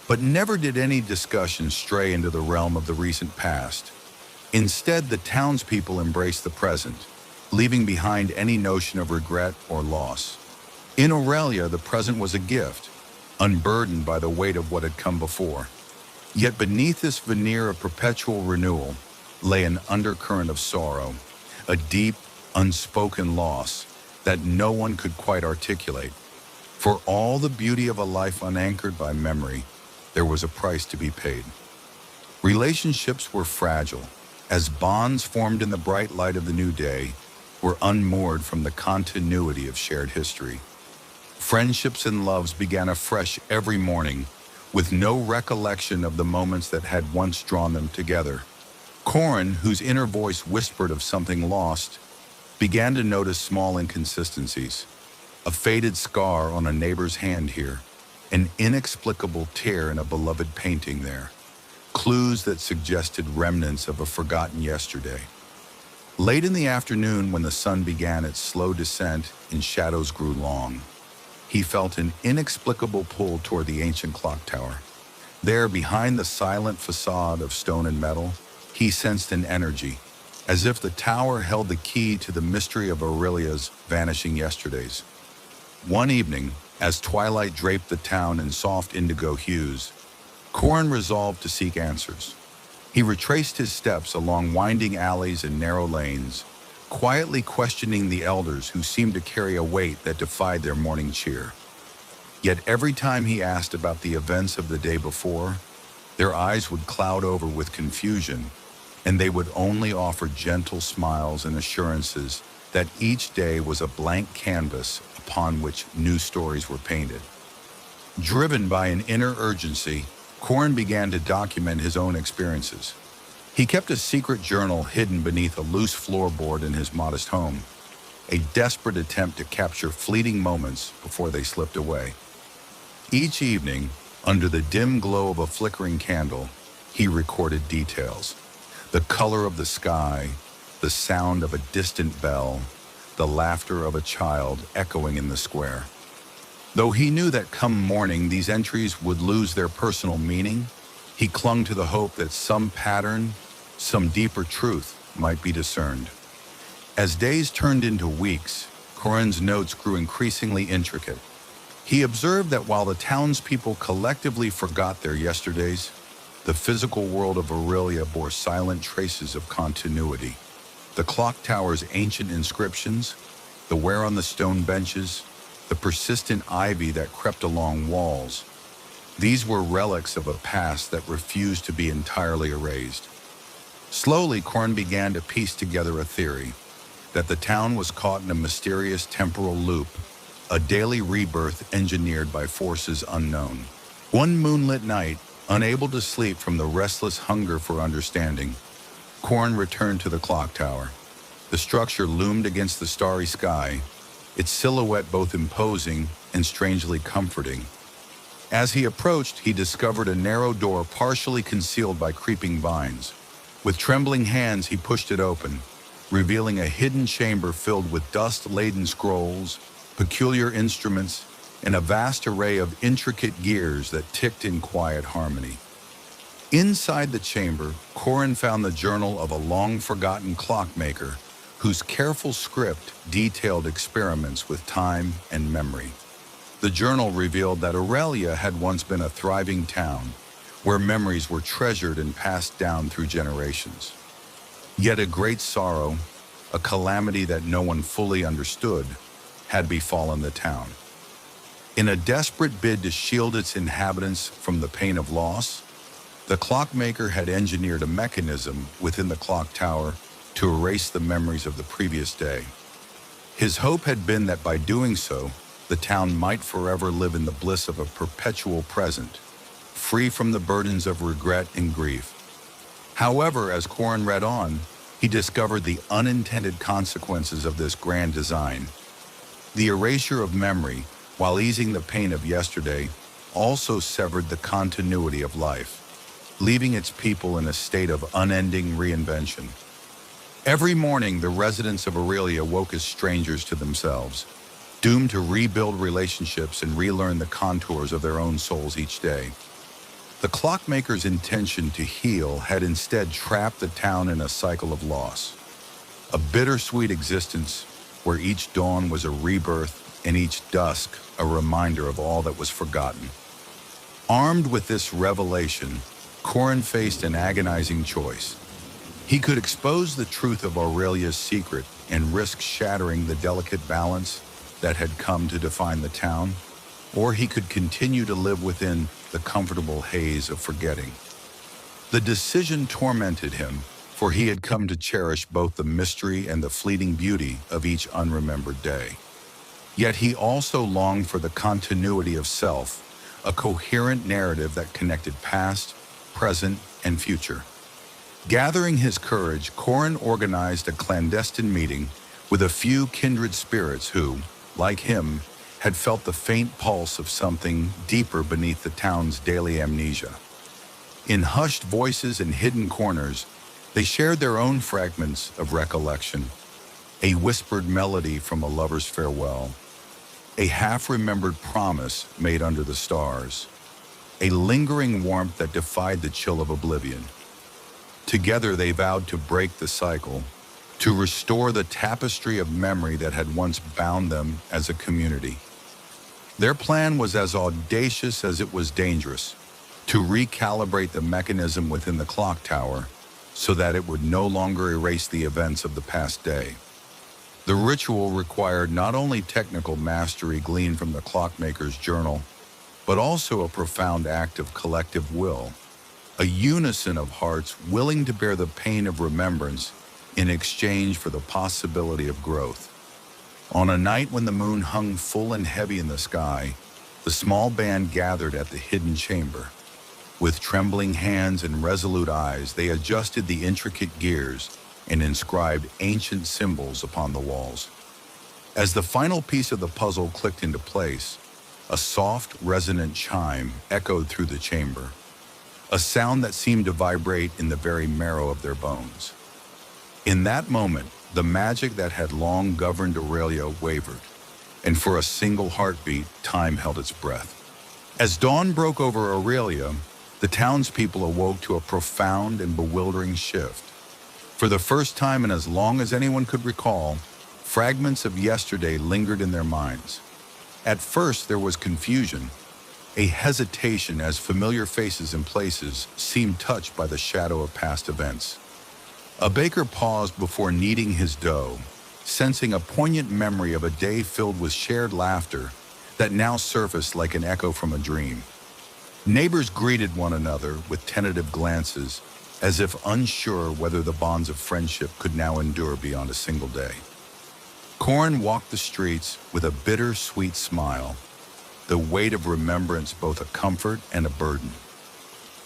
But never did any discussion stray into the realm of the recent past. Instead, the townspeople embraced the present, leaving behind any notion of regret or loss. In Aurelia, the present was a gift, unburdened by the weight of what had come before. Yet beneath this veneer of perpetual renewal lay an undercurrent of sorrow, a deep, unspoken loss that no one could quite articulate. For all the beauty of a life unanchored by memory, there was a price to be paid. Relationships were fragile, as bonds formed in the bright light of the new day were unmoored from the continuity of shared history. Friendships and loves began afresh every morning, with no recollection of the moments that had once drawn them together. Corin, whose inner voice whispered of something lost, began to notice small inconsistencies. A faded scar on a neighbor's hand here, an inexplicable tear in a beloved painting there. Clues that suggested remnants of a forgotten yesterday. Late in the afternoon, when the sun began its slow descent and shadows grew long, he felt an inexplicable pull toward the ancient clock tower. There, behind the silent facade of stone and metal, he sensed an energy, as if the tower held the key to the mystery of Aurelia's vanishing yesterdays. One evening, as twilight draped the town in soft indigo hues, Corin resolved to seek answers. He retraced his steps along winding alleys and narrow lanes, quietly questioning the elders who seemed to carry a weight that defied their morning cheer. Yet every time he asked about the events of the day before, their eyes would cloud over with confusion, and they would only offer gentle smiles and assurances that each day was a blank canvas upon which new stories were painted. Driven by an inner urgency, Corin began to document his own experiences. He kept a secret journal hidden beneath a loose floorboard in his modest home, a desperate attempt to capture fleeting moments before they slipped away. Each evening, under the dim glow of a flickering candle, he recorded details. The color of the sky, the sound of a distant bell, the laughter of a child echoing in the square. Though he knew that come morning these entries would lose their personal meaning, he clung to the hope that some pattern, some deeper truth might be discerned. As days turned into weeks, Corin's notes grew increasingly intricate. He observed that while the townspeople collectively forgot their yesterdays, the physical world of Aurelia bore silent traces of continuity. The clock tower's ancient inscriptions, the wear on the stone benches, the persistent ivy that crept along walls. These were relics of a past that refused to be entirely erased. Slowly, Corin began to piece together a theory that the town was caught in a mysterious temporal loop, a daily rebirth engineered by forces unknown. One moonlit night, unable to sleep from the restless hunger for understanding, Corin returned to the clock tower. The structure loomed against the starry sky, its silhouette both imposing and strangely comforting. As he approached, he discovered a narrow door partially concealed by creeping vines. With trembling hands, he pushed it open, revealing a hidden chamber filled with dust-laden scrolls, peculiar instruments, and a vast array of intricate gears that ticked in quiet harmony. Inside the chamber, Corin found the journal of a long-forgotten clockmaker whose careful script detailed experiments with time and memory. The journal revealed that Aurelia had once been a thriving town, where memories were treasured and passed down through generations. Yet a great sorrow, a calamity that no one fully understood, had befallen the town. In a desperate bid to shield its inhabitants from the pain of loss, the clockmaker had engineered a mechanism within the clock tower to erase the memories of the previous day. His hope had been that by doing so, the town might forever live in the bliss of a perpetual present, free from the burdens of regret and grief. However, as Corin read on, he discovered the unintended consequences of this grand design. The erasure of memory, while easing the pain of yesterday, also severed the continuity of life, leaving its people in a state of unending reinvention. Every morning, the residents of Aurelia woke as strangers to themselves, doomed to rebuild relationships and relearn the contours of their own souls each day. The clockmaker's intention to heal had instead trapped the town in a cycle of loss, a bittersweet existence where each dawn was a rebirth and each dusk a reminder of all that was forgotten. Armed with this revelation, Corin faced an agonizing choice. He could expose the truth of Aurelia's secret and risk shattering the delicate balance that had come to define the town, or he could continue to live within the comfortable haze of forgetting. The decision tormented him, for he had come to cherish both the mystery and the fleeting beauty of each unremembered day. Yet he also longed for the continuity of self, a coherent narrative that connected past, present, and future. Gathering his courage, Corin organized a clandestine meeting with a few kindred spirits who, like him, had felt the faint pulse of something deeper beneath the town's daily amnesia. In hushed voices and hidden corners, they shared their own fragments of recollection, a whispered melody from a lover's farewell, a half-remembered promise made under the stars, a lingering warmth that defied the chill of oblivion. Together they vowed to break the cycle, to restore the tapestry of memory that had once bound them as a community. Their plan was as audacious as it was dangerous, to recalibrate the mechanism within the clock tower so that it would no longer erase the events of the past day. The ritual required not only technical mastery gleaned from the clockmaker's journal, but also a profound act of collective will, a unison of hearts willing to bear the pain of remembrance in exchange for the possibility of growth. On a night when the moon hung full and heavy in the sky, the small band gathered at the hidden chamber. With trembling hands and resolute eyes, they adjusted the intricate gears and inscribed ancient symbols upon the walls. As the final piece of the puzzle clicked into place, a soft, resonant chime echoed through the chamber, a sound that seemed to vibrate in the very marrow of their bones. In that moment, the magic that had long governed Aurelia wavered, and for a single heartbeat, time held its breath. As dawn broke over Aurelia, the townspeople awoke to a profound and bewildering shift. For the first time in as long as anyone could recall, fragments of yesterday lingered in their minds. At first, there was confusion, a hesitation as familiar faces and places seemed touched by the shadow of past events. A baker paused before kneading his dough, sensing a poignant memory of a day filled with shared laughter that now surfaced like an echo from a dream. Neighbors greeted one another with tentative glances, as if unsure whether the bonds of friendship could now endure beyond a single day. Corin walked the streets with a bitter-sweet smile, the weight of remembrance both a comfort and a burden.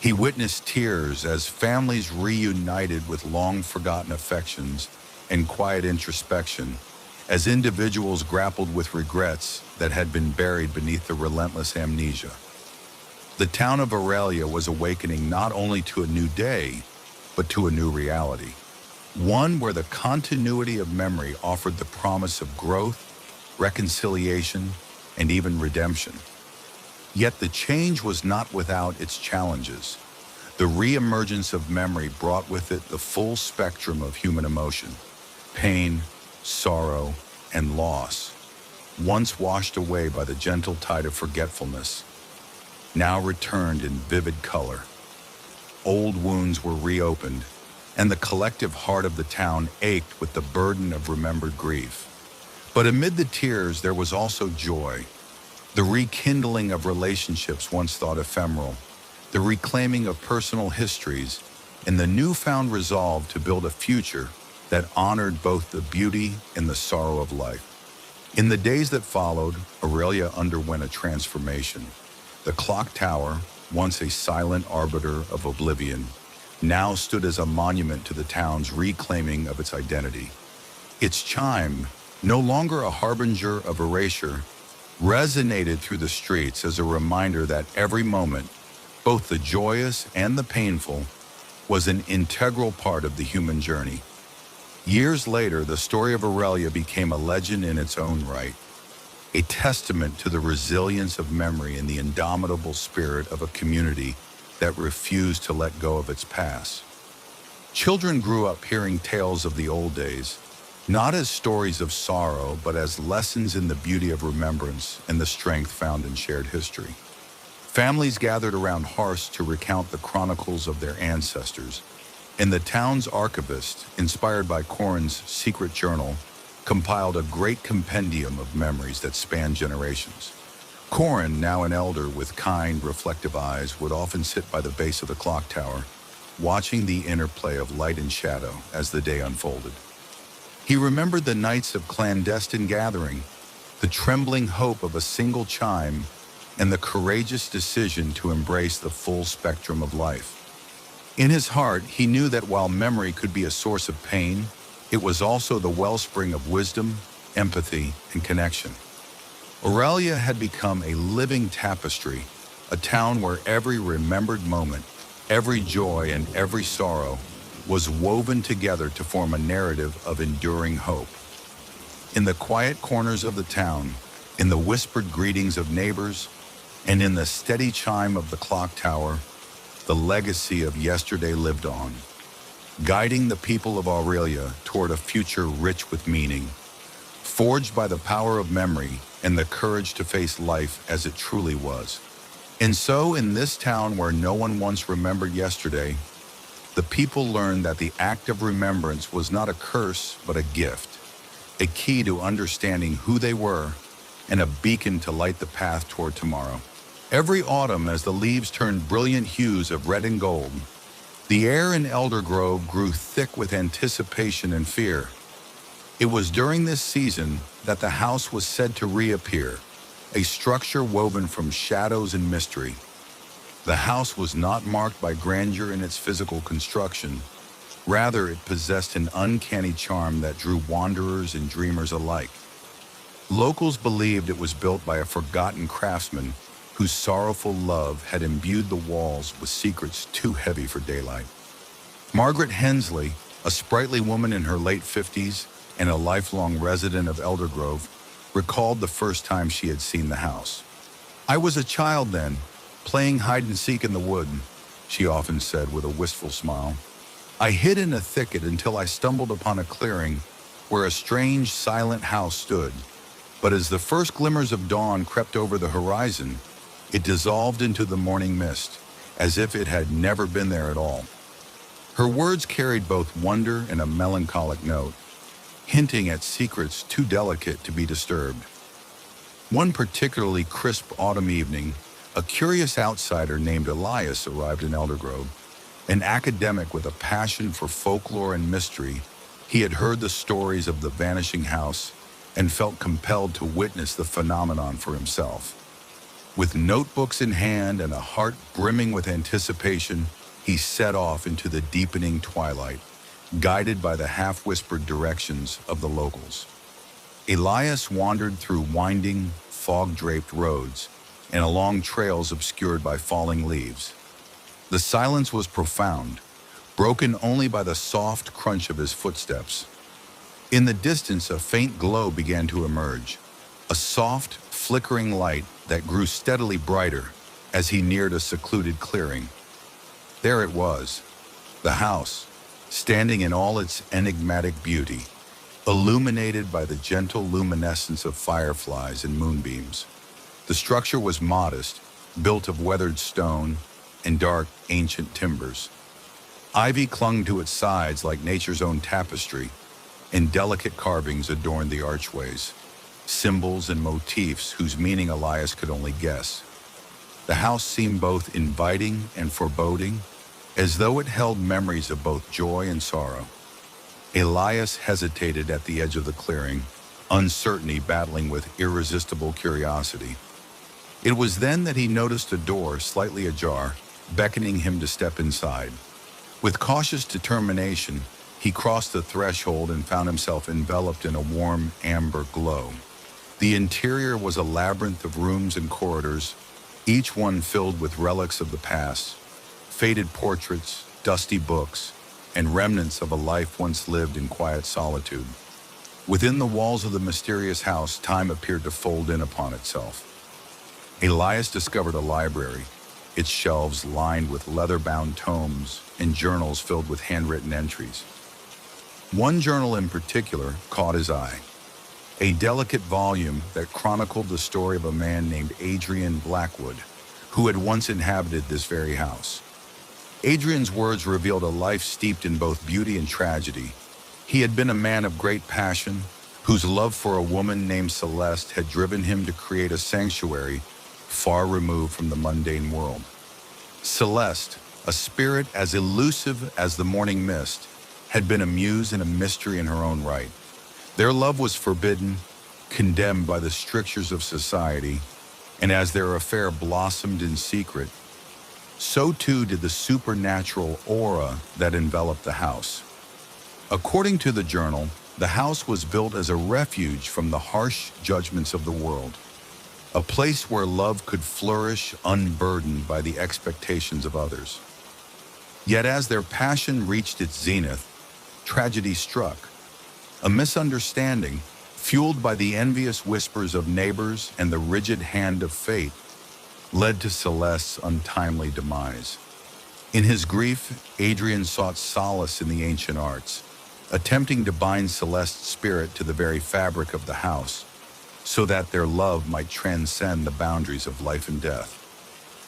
He witnessed tears as families reunited with long-forgotten affections and quiet introspection, as individuals grappled with regrets that had been buried beneath the relentless amnesia. The town of Aurelia was awakening not only to a new day, but to a new reality. One where the continuity of memory offered the promise of growth, reconciliation, and even redemption. Yet the change was not without its challenges. The re-emergence of memory brought with it the full spectrum of human emotion: pain, sorrow, and loss, once washed away by the gentle tide of forgetfulness, now returned in vivid color. Old wounds were reopened, and the collective heart of the town ached with the burden of remembered grief. But amid the tears, there was also joy, the rekindling of relationships once thought ephemeral, the reclaiming of personal histories, and the newfound resolve to build a future that honored both the beauty and the sorrow of life. In the days that followed, Aurelia underwent a transformation. The clock tower, once a silent arbiter of oblivion, now stood as a monument to the town's reclaiming of its identity. Its chime, no longer a harbinger of erasure, resonated through the streets as a reminder that every moment, both the joyous and the painful, was an integral part of the human journey. Years later, the story of Aurelia became a legend in its own right, a testament to the resilience of memory and the indomitable spirit of a community that refused to let go of its past. Children grew up hearing tales of the old days, not as stories of sorrow, but as lessons in the beauty of remembrance and the strength found in shared history. Families gathered around hearths to recount the chronicles of their ancestors, And the town's archivist, inspired by Corrin's secret journal, compiled a great compendium of memories that spanned generations. Corrin, now an elder with kind, reflective eyes, would often sit by the base of the clock tower, watching the interplay of light and shadow as the day unfolded. He remembered the nights of clandestine gathering, the trembling hope of a single chime, and the courageous decision to embrace the full spectrum of life. In his heart, he knew that while memory could be a source of pain, it was also the wellspring of wisdom, empathy, and connection. Aurelia had become a living tapestry, a town where every remembered moment, every joy and every sorrow was woven together to form a narrative of enduring hope. In the quiet corners of the town, in the whispered greetings of neighbors, and in the steady chime of the clock tower, the legacy of yesterday lived on, guiding the people of Aurelia toward a future rich with meaning, forged by the power of memory and the courage to face life as it truly was. And so, in this town where no one once remembered yesterday, the people learned that the act of remembrance was not a curse, but a gift, a key to understanding who they were, and a beacon to light the path toward tomorrow. Every autumn, as the leaves turned brilliant hues of red and gold, the air in Elder Grove grew thick with anticipation and fear. It was during this season that the house was said to reappear, a structure woven from shadows and mystery. The house was not marked by grandeur in its physical construction. Rather, it possessed an uncanny charm that drew wanderers and dreamers alike. Locals believed it was built by a forgotten craftsman whose sorrowful love had imbued the walls with secrets too heavy for daylight. Margaret Hensley, a sprightly woman in her late 50s and a lifelong resident of Elder Grove, recalled the first time she had seen the house. "I was a child then, playing hide-and-seek in the wood," she often said with a wistful smile. "I hid in a thicket until I stumbled upon a clearing where a strange, silent house stood. But as the first glimmers of dawn crept over the horizon, it dissolved into the morning mist, as if it had never been there at all." Her words carried both wonder and a melancholic note, hinting at secrets too delicate to be disturbed. One particularly crisp autumn evening, a curious outsider named Elias arrived in Elder Grove. An academic with a passion for folklore and mystery, he had heard the stories of the vanishing house and felt compelled to witness the phenomenon for himself. With notebooks in hand and a heart brimming with anticipation, he set off into the deepening twilight, guided by the half-whispered directions of the locals. Elias wandered through winding, fog-draped roads and along trails obscured by falling leaves. The silence was profound, broken only by the soft crunch of his footsteps. In the distance, a faint glow began to emerge, a soft, flickering light that grew steadily brighter as he neared a secluded clearing. There it was, the house, standing in all its enigmatic beauty, illuminated by the gentle luminescence of fireflies and moonbeams. The structure was modest, built of weathered stone and dark, ancient timbers. Ivy clung to its sides like nature's own tapestry, and delicate carvings adorned the archways, symbols and motifs whose meaning Elias could only guess. The house seemed both inviting and foreboding, as though it held memories of both joy and sorrow. Elias hesitated at the edge of the clearing, uncertainty battling with irresistible curiosity. It was then that he noticed a door slightly ajar, beckoning him to step inside. With cautious determination, he crossed the threshold and found himself enveloped in a warm, amber glow. The interior was a labyrinth of rooms and corridors, each one filled with relics of the past, faded portraits, dusty books, and remnants of a life once lived in quiet solitude. Within the walls of the mysterious house, time appeared to fold in upon itself. Elias discovered a library, its shelves lined with leather-bound tomes and journals filled with handwritten entries. One journal in particular caught his eye, a delicate volume that chronicled the story of a man named Adrian Blackwood, who had once inhabited this very house. Adrian's words revealed a life steeped in both beauty and tragedy. He had been a man of great passion, whose love for a woman named Celeste had driven him to create a sanctuary far removed from the mundane world. Celeste, a spirit as elusive as the morning mist, had been a muse and a mystery in her own right. Their love was forbidden, condemned by the strictures of society, and as their affair blossomed in secret, so too did the supernatural aura that enveloped the house. According to the journal, the house was built as a refuge from the harsh judgments of the world, a place where love could flourish unburdened by the expectations of others. Yet as their passion reached its zenith, tragedy struck. A misunderstanding, fueled by the envious whispers of neighbors and the rigid hand of fate, led to Celeste's untimely demise. In his grief, Adrian sought solace in the ancient arts, attempting to bind Celeste's spirit to the very fabric of the house, so that their love might transcend the boundaries of life and death.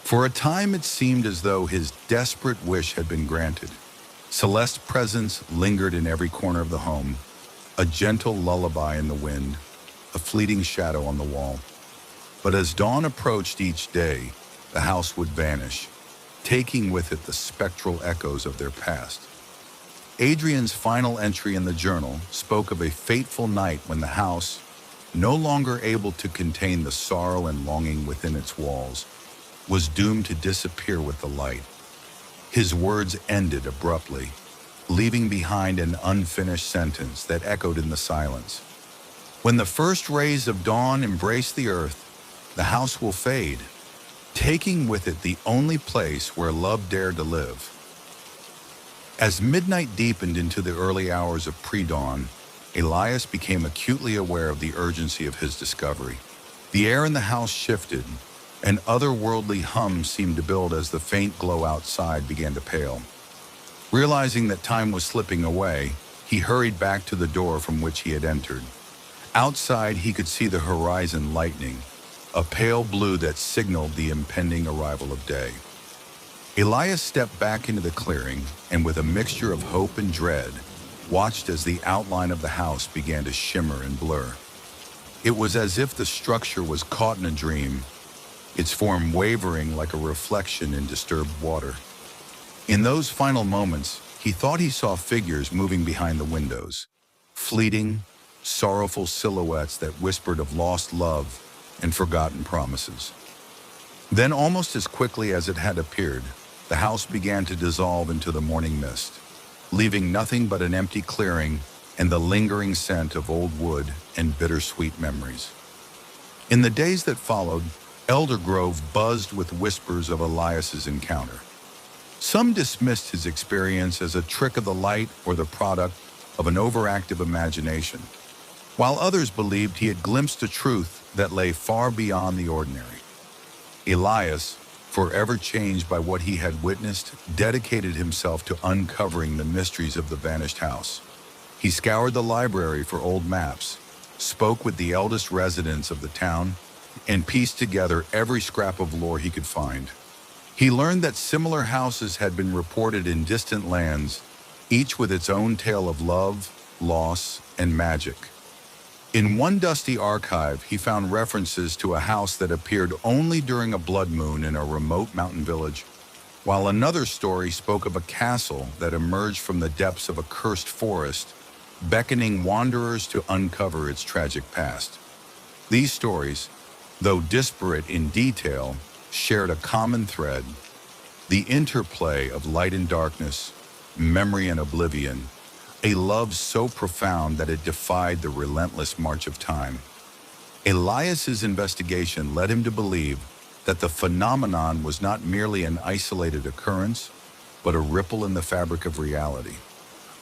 For a time it seemed as though his desperate wish had been granted. Celeste's presence lingered in every corner of the home, a gentle lullaby in the wind, a fleeting shadow on the wall. But as dawn approached each day, the house would vanish, taking with it the spectral echoes of their past. Adrian's final entry in the journal spoke of a fateful night when the house, no longer able to contain the sorrow and longing within its walls, was doomed to disappear with the light. His words ended abruptly, leaving behind an unfinished sentence that echoed in the silence. When the first rays of dawn embrace the earth, the house will fade, taking with it the only place where love dared to live. As midnight deepened into the early hours of pre-dawn, Elias became acutely aware of the urgency of his discovery. The air in the house shifted, an otherworldly hum seemed to build as the faint glow outside began to pale. Realizing that time was slipping away, he hurried back to the door from which he had entered. Outside, he could see the horizon lightening, a pale blue that signaled the impending arrival of day. Elias stepped back into the clearing and, with a mixture of hope and dread, watched as the outline of the house began to shimmer and blur. It was as if the structure was caught in a dream, its form wavering like a reflection in disturbed water. In those final moments, he thought he saw figures moving behind the windows, fleeting, sorrowful silhouettes that whispered of lost love and forgotten promises. Then, almost as quickly as it had appeared, the house began to dissolve into the morning mist, leaving nothing but an empty clearing and the lingering scent of old wood and bittersweet memories. In the days that followed, Elder Grove buzzed with whispers of Elias's encounter. Some dismissed his experience as a trick of the light or the product of an overactive imagination, while others believed he had glimpsed a truth that lay far beyond the ordinary. Elias, forever changed by what he had witnessed, dedicated himself to uncovering the mysteries of the vanished house. He scoured the library for old maps, spoke with the eldest residents of the town, and pieced together every scrap of lore he could find. He learned that similar houses had been reported in distant lands, each with its own tale of love, loss, and magic. In one dusty archive, he found references to a house that appeared only during a blood moon in a remote mountain village, while another story spoke of a castle that emerged from the depths of a cursed forest, beckoning wanderers to uncover its tragic past. These stories, though disparate in detail, shared a common thread: the interplay of light and darkness, memory and oblivion, a love so profound that it defied the relentless march of time. Elias's investigation led him to believe that the phenomenon was not merely an isolated occurrence, but a ripple in the fabric of reality,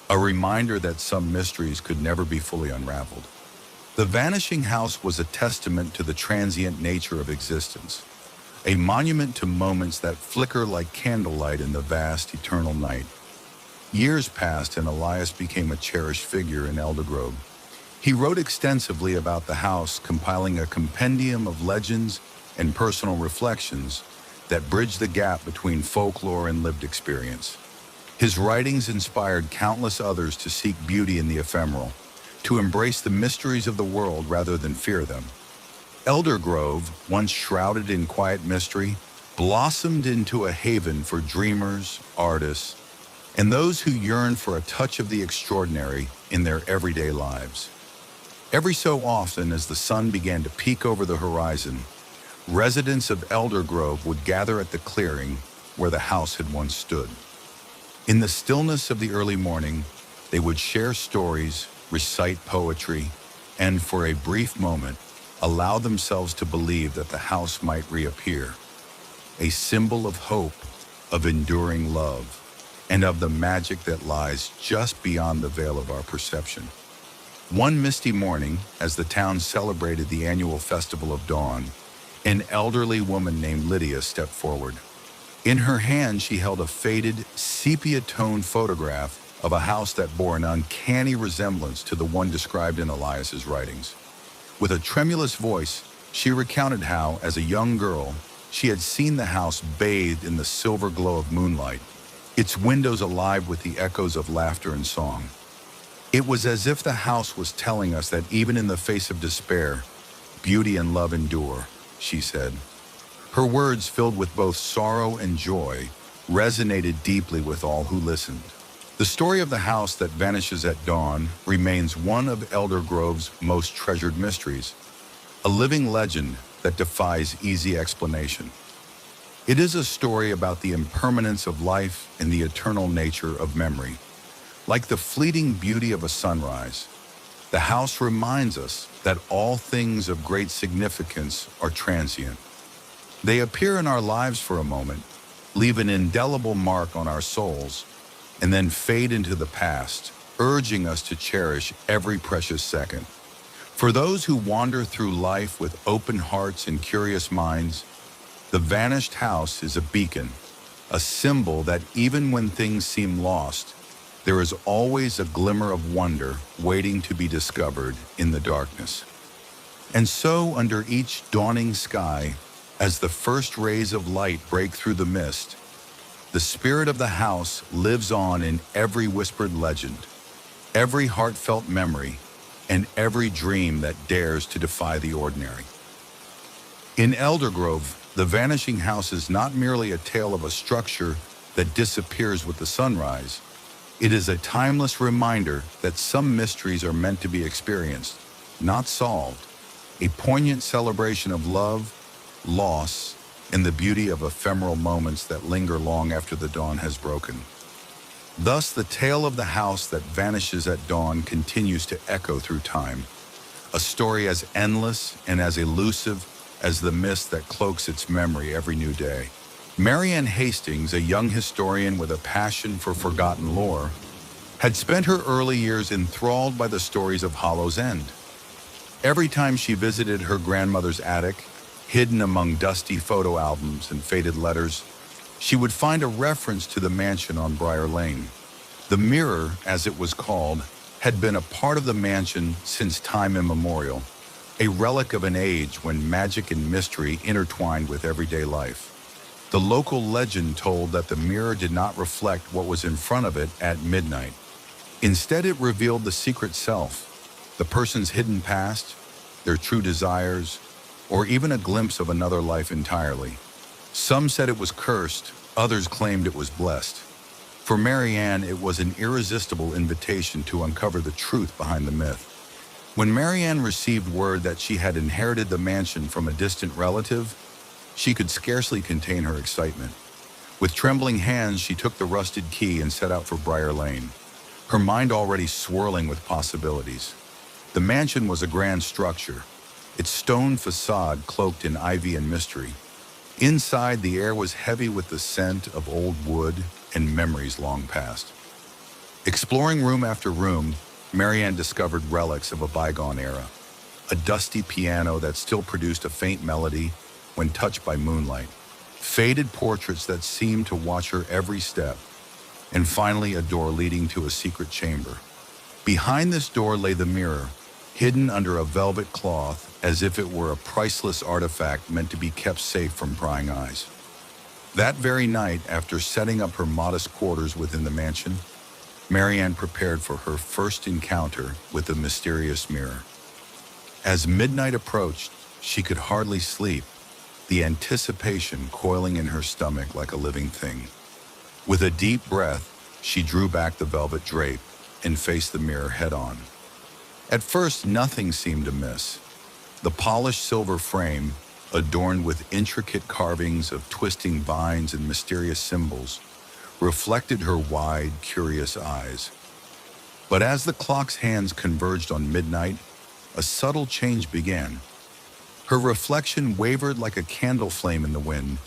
a reminder that some mysteries could never be fully unraveled. The vanishing house was a testament to the transient nature of existence, a monument to moments that flicker like candlelight in the vast, eternal night. Years passed and Elias became a cherished figure in Elder Grove. He wrote extensively about the house, compiling a compendium of legends and personal reflections, that bridge the gap between folklore and lived experience. His writings inspired countless others to seek beauty in the ephemeral, to embrace the mysteries of the world rather than fear them. Elder Grove, once shrouded in quiet mystery, blossomed into a haven for dreamers, artists, and those who yearn for a touch of the extraordinary in their everyday lives. Every so often, as the sun began to peek over the horizon, residents of Elder Grove would gather at the clearing where the house had once stood. In the stillness of the early morning, they would share stories, recite poetry, and for a brief moment, allow themselves to believe that the house might reappear, a symbol of hope, of enduring love, and of the magic that lies just beyond the veil of our perception. One misty morning, as the town celebrated the annual Festival of Dawn, an elderly woman named Lydia stepped forward. In her hand, she held a faded, sepia-toned photograph of a house that bore an uncanny resemblance to the one described in Elias's writings. With a tremulous voice, she recounted how, as a young girl, she had seen the house bathed in the silver glow of moonlight, its windows alive with the echoes of laughter and song. It was as if the house was telling us that even in the face of despair, beauty and love endure, she said. Her words, filled with both sorrow and joy, resonated deeply with all who listened. The story of the house that vanishes at dawn remains one of Elder Grove's most treasured mysteries, a living legend that defies easy explanation. It is a story about the impermanence of life and the eternal nature of memory. Like the fleeting beauty of a sunrise, the house reminds us that all things of great significance are transient. They appear in our lives for a moment, leave an indelible mark on our souls, and then fade into the past, urging us to cherish every precious second. For those who wander through life with open hearts and curious minds, the vanished house is a beacon, a symbol that even when things seem lost, there is always a glimmer of wonder waiting to be discovered in the darkness. And so, under each dawning sky, as the first rays of light break through the mist, the spirit of the house lives on in every whispered legend, every heartfelt memory, and every dream that dares to defy the ordinary. In Elder Grove, the vanishing house is not merely a tale of a structure that disappears with the sunrise. It is a timeless reminder that some mysteries are meant to be experienced, not solved, a poignant celebration of love, loss, and the beauty of ephemeral moments that linger long after the dawn has broken. Thus, the tale of the house that vanishes at dawn continues to echo through time, a story as endless and as elusive as the mist that cloaks its memory every new day. Marianne Hastings, a young historian with a passion for forgotten lore, had spent her early years enthralled by the stories of Hollow's End. Every time she visited her grandmother's attic, hidden among dusty photo albums and faded letters, she would find a reference to the mansion on Briar Lane. The mirror, as it was called, had been a part of the mansion since time immemorial, a relic of an age when magic and mystery intertwined with everyday life. The local legend told that the mirror did not reflect what was in front of it at midnight. Instead, it revealed the secret self, the person's hidden past, their true desires, or even a glimpse of another life entirely. Some said it was cursed, others claimed it was blessed. For Marianne, it was an irresistible invitation to uncover the truth behind the myth. When Marianne received word that she had inherited the mansion from a distant relative, she could scarcely contain her excitement. With trembling hands, she took the rusted key and set out for Briar Lane, her mind already swirling with possibilities. The mansion was a grand structure, its stone facade cloaked in ivy and mystery. Inside, the air was heavy with the scent of old wood and memories long past. Exploring room after room, Marianne discovered relics of a bygone era. A dusty piano that still produced a faint melody when touched by moonlight, faded portraits that seemed to watch her every step, and finally a door leading to a secret chamber. Behind this door lay the mirror, hidden under a velvet cloth as if it were a priceless artifact meant to be kept safe from prying eyes. That very night, after setting up her modest quarters within the mansion, Marianne prepared for her first encounter with the mysterious mirror. As midnight approached, she could hardly sleep, the anticipation coiling in her stomach like a living thing. With a deep breath, she drew back the velvet drape and faced the mirror head-on. At first, nothing seemed amiss. The polished silver frame, adorned with intricate carvings of twisting vines and mysterious symbols, reflected her wide, curious eyes. But as the clock's hands converged on midnight, a subtle change began. Her reflection wavered like a candle flame in the wind,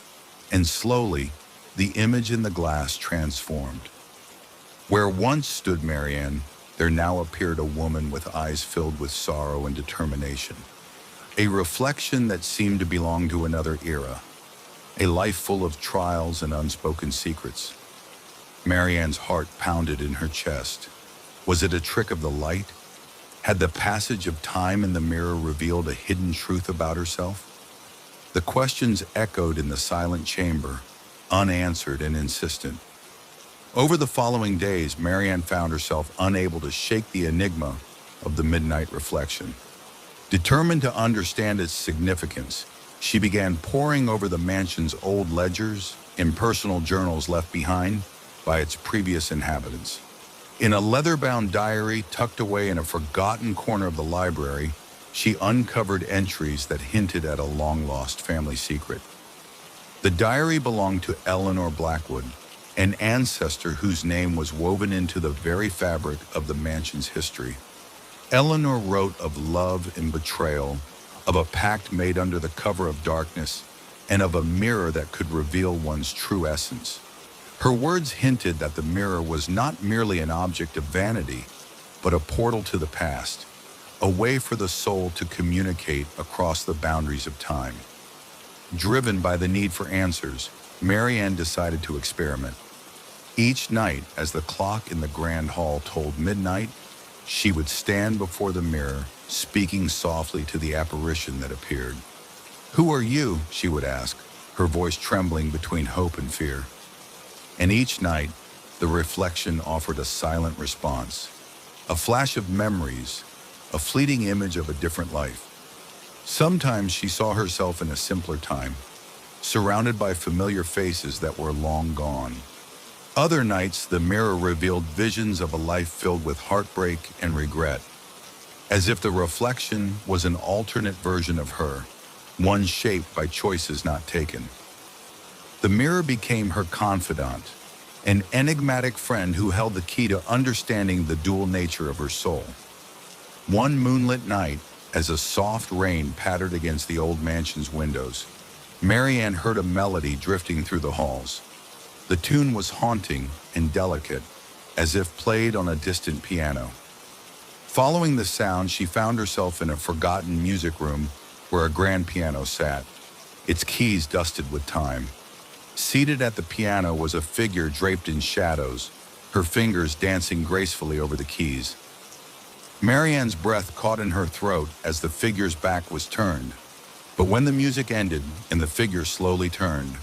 and slowly, the image in the glass transformed. Where once stood Marianne, there now appeared a woman with eyes filled with sorrow and determination. A reflection that seemed to belong to another era, a life full of trials and unspoken secrets. Marianne's heart pounded in her chest. Was it a trick of the light? Had the passage of time in the mirror revealed a hidden truth about herself? The questions echoed in the silent chamber, unanswered and insistent. Over the following days, Marianne found herself unable to shake the enigma of the midnight reflection. Determined to understand its significance, she began poring over the mansion's old ledgers and personal journals left behind by its previous inhabitants. In a leather-bound diary tucked away in a forgotten corner of the library, she uncovered entries that hinted at a long-lost family secret. The diary belonged to Eleanor Blackwood, an ancestor whose name was woven into the very fabric of the mansion's history. Eleanor wrote of love and betrayal, of a pact made under the cover of darkness, and of a mirror that could reveal one's true essence. Her words hinted that the mirror was not merely an object of vanity, but a portal to the past, a way for the soul to communicate across the boundaries of time. Driven by the need for answers, Marianne decided to experiment. Each night, as the clock in the grand hall told midnight, she would stand before the mirror, speaking softly to the apparition that appeared. "Who are you?" she would ask, her voice trembling between hope and fear. And each night, the reflection offered a silent response, a flash of memories, a fleeting image of a different life. Sometimes she saw herself in a simpler time, surrounded by familiar faces that were long gone. Other nights, the mirror revealed visions of a life filled with heartbreak and regret, as if the reflection was an alternate version of her, one shaped by choices not taken. The mirror became her confidant, an enigmatic friend who held the key to understanding the dual nature of her soul. One moonlit night, as a soft rain pattered against the old mansion's windows, Marianne heard a melody drifting through the halls. The tune was haunting and delicate, as if played on a distant piano. Following the sound, she found herself in a forgotten music room where a grand piano sat, its keys dusted with time. Seated at the piano was a figure draped in shadows, her fingers dancing gracefully over the keys. Marianne's breath caught in her throat as the figure's back was turned. But when the music ended and the figure slowly turned,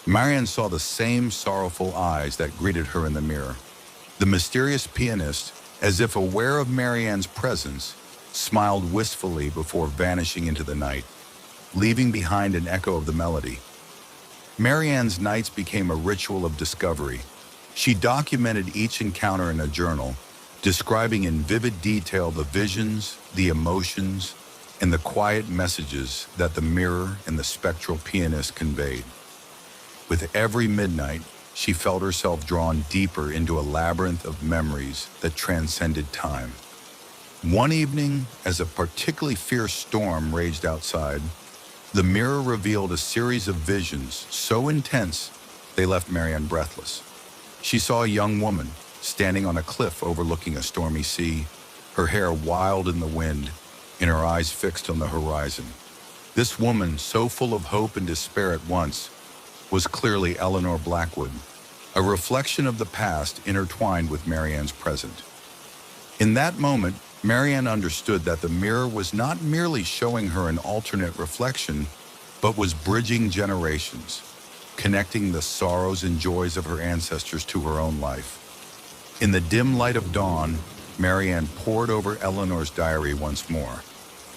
Marianne saw the same sorrowful eyes that greeted her in the mirror. The mysterious pianist, as if aware of Marianne's presence, smiled wistfully before vanishing into the night, leaving behind an echo of the melody. Marianne's nights became a ritual of discovery. She documented each encounter in a journal, describing in vivid detail the visions, the emotions, and the quiet messages that the mirror and the spectral pianist conveyed. With every midnight, she felt herself drawn deeper into a labyrinth of memories that transcended time. One evening, as a particularly fierce storm raged outside, the mirror revealed a series of visions so intense they left Marianne breathless. She saw a young woman standing on a cliff overlooking a stormy sea, her hair wild in the wind, and her eyes fixed on the horizon. This woman, so full of hope and despair at once, was clearly Eleanor Blackwood, a reflection of the past intertwined with Marianne's present. In that moment, Marianne understood that the mirror was not merely showing her an alternate reflection, but was bridging generations, connecting the sorrows and joys of her ancestors to her own life. In the dim light of dawn, Marianne pored over Eleanor's diary once more,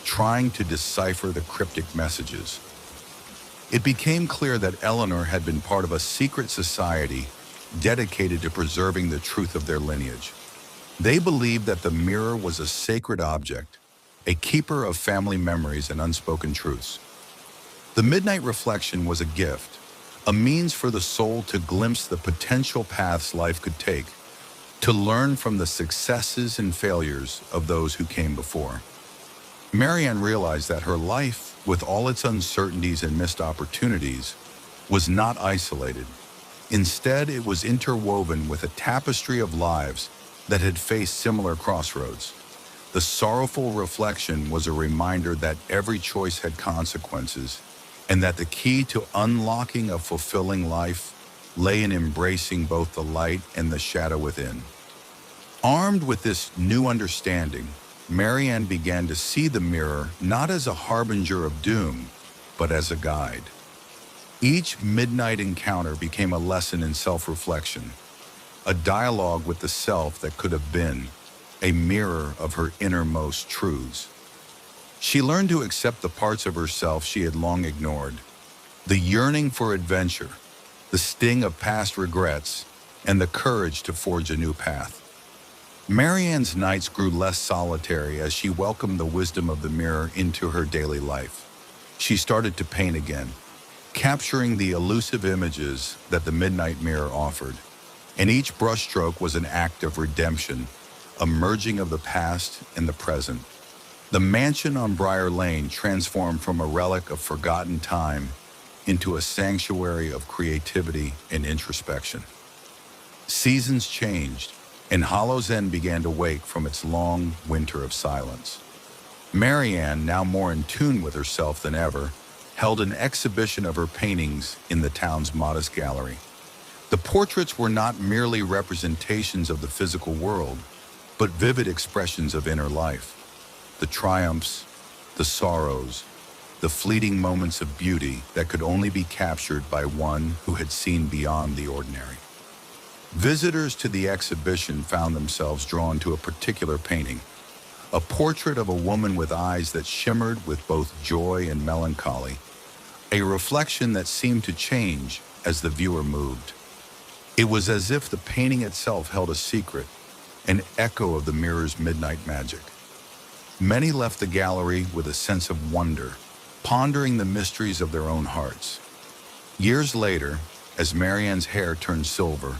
trying to decipher the cryptic messages. It became clear that Eleanor had been part of a secret society dedicated to preserving the truth of their lineage. They believed that the mirror was a sacred object, a keeper of family memories and unspoken truths. The midnight reflection was a gift, a means for the soul to glimpse the potential paths life could take, to learn from the successes and failures of those who came before. Marianne realized that her life, with all its uncertainties and missed opportunities, was not isolated. Instead, it was interwoven with a tapestry of lives that had faced similar crossroads. The sorrowful reflection was a reminder that every choice had consequences, and that the key to unlocking a fulfilling life lay in embracing both the light and the shadow within. Armed with this new understanding, Marianne began to see the mirror not as a harbinger of doom, but as a guide. Each midnight encounter became a lesson in self-reflection, a dialogue with the self that could have been, a mirror of her innermost truths. She learned to accept the parts of herself she had long ignored, the yearning for adventure, the sting of past regrets, and the courage to forge a new path. Marianne's nights grew less solitary as she welcomed the wisdom of the mirror into her daily life. She started to paint again, capturing the elusive images that the midnight mirror offered. And each brushstroke was an act of redemption, a merging of the past and the present. The mansion on Briar Lane transformed from a relic of forgotten time into a sanctuary of creativity and introspection. Seasons changed, and Hollow's End began to wake from its long winter of silence. Marianne, now more in tune with herself than ever, held an exhibition of her paintings in the town's modest gallery. The portraits were not merely representations of the physical world, but vivid expressions of inner life. The triumphs, the sorrows, the fleeting moments of beauty that could only be captured by one who had seen beyond the ordinary. Visitors to the exhibition found themselves drawn to a particular painting, a portrait of a woman with eyes that shimmered with both joy and melancholy, a reflection that seemed to change as the viewer moved. It was as if the painting itself held a secret, an echo of the mirror's midnight magic. Many left the gallery with a sense of wonder, pondering the mysteries of their own hearts. Years later, as Marianne's hair turned silver,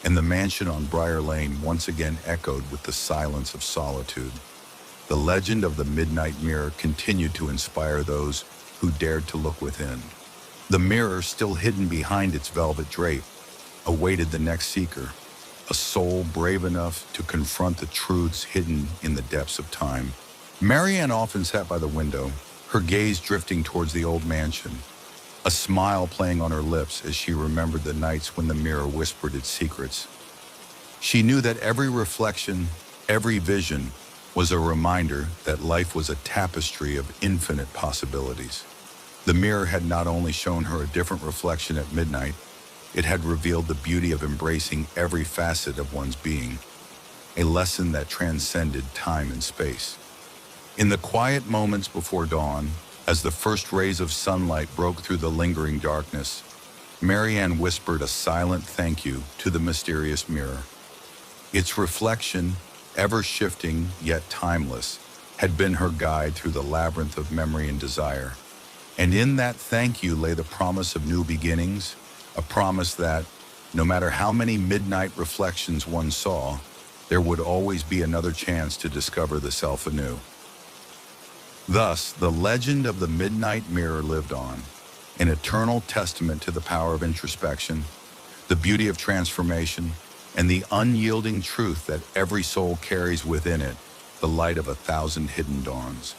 and the mansion on Briar Lane once again echoed with the silence of solitude, the legend of the midnight mirror continued to inspire those who dared to look within. The mirror, still hidden behind its velvet drape, awaited the next seeker, a soul brave enough to confront the truths hidden in the depths of time. Marianne often sat by the window, her gaze drifting towards the old mansion, a smile playing on her lips as she remembered the nights when the mirror whispered its secrets. She knew that every reflection, every vision, was a reminder that life was a tapestry of infinite possibilities. The mirror had not only shown her a different reflection at midnight, it had revealed the beauty of embracing every facet of one's being, a lesson that transcended time and space. In the quiet moments before dawn, as the first rays of sunlight broke through the lingering darkness, Marianne whispered a silent thank you to the mysterious mirror. Its reflection, ever shifting yet timeless, had been her guide through the labyrinth of memory and desire. And in that thank you lay the promise of new beginnings, a promise that, no matter how many midnight reflections one saw, there would always be another chance to discover the self anew. Thus, the legend of the midnight mirror lived on, an eternal testament to the power of introspection, the beauty of transformation, and the unyielding truth that every soul carries within it the light of 1,000 hidden dawns.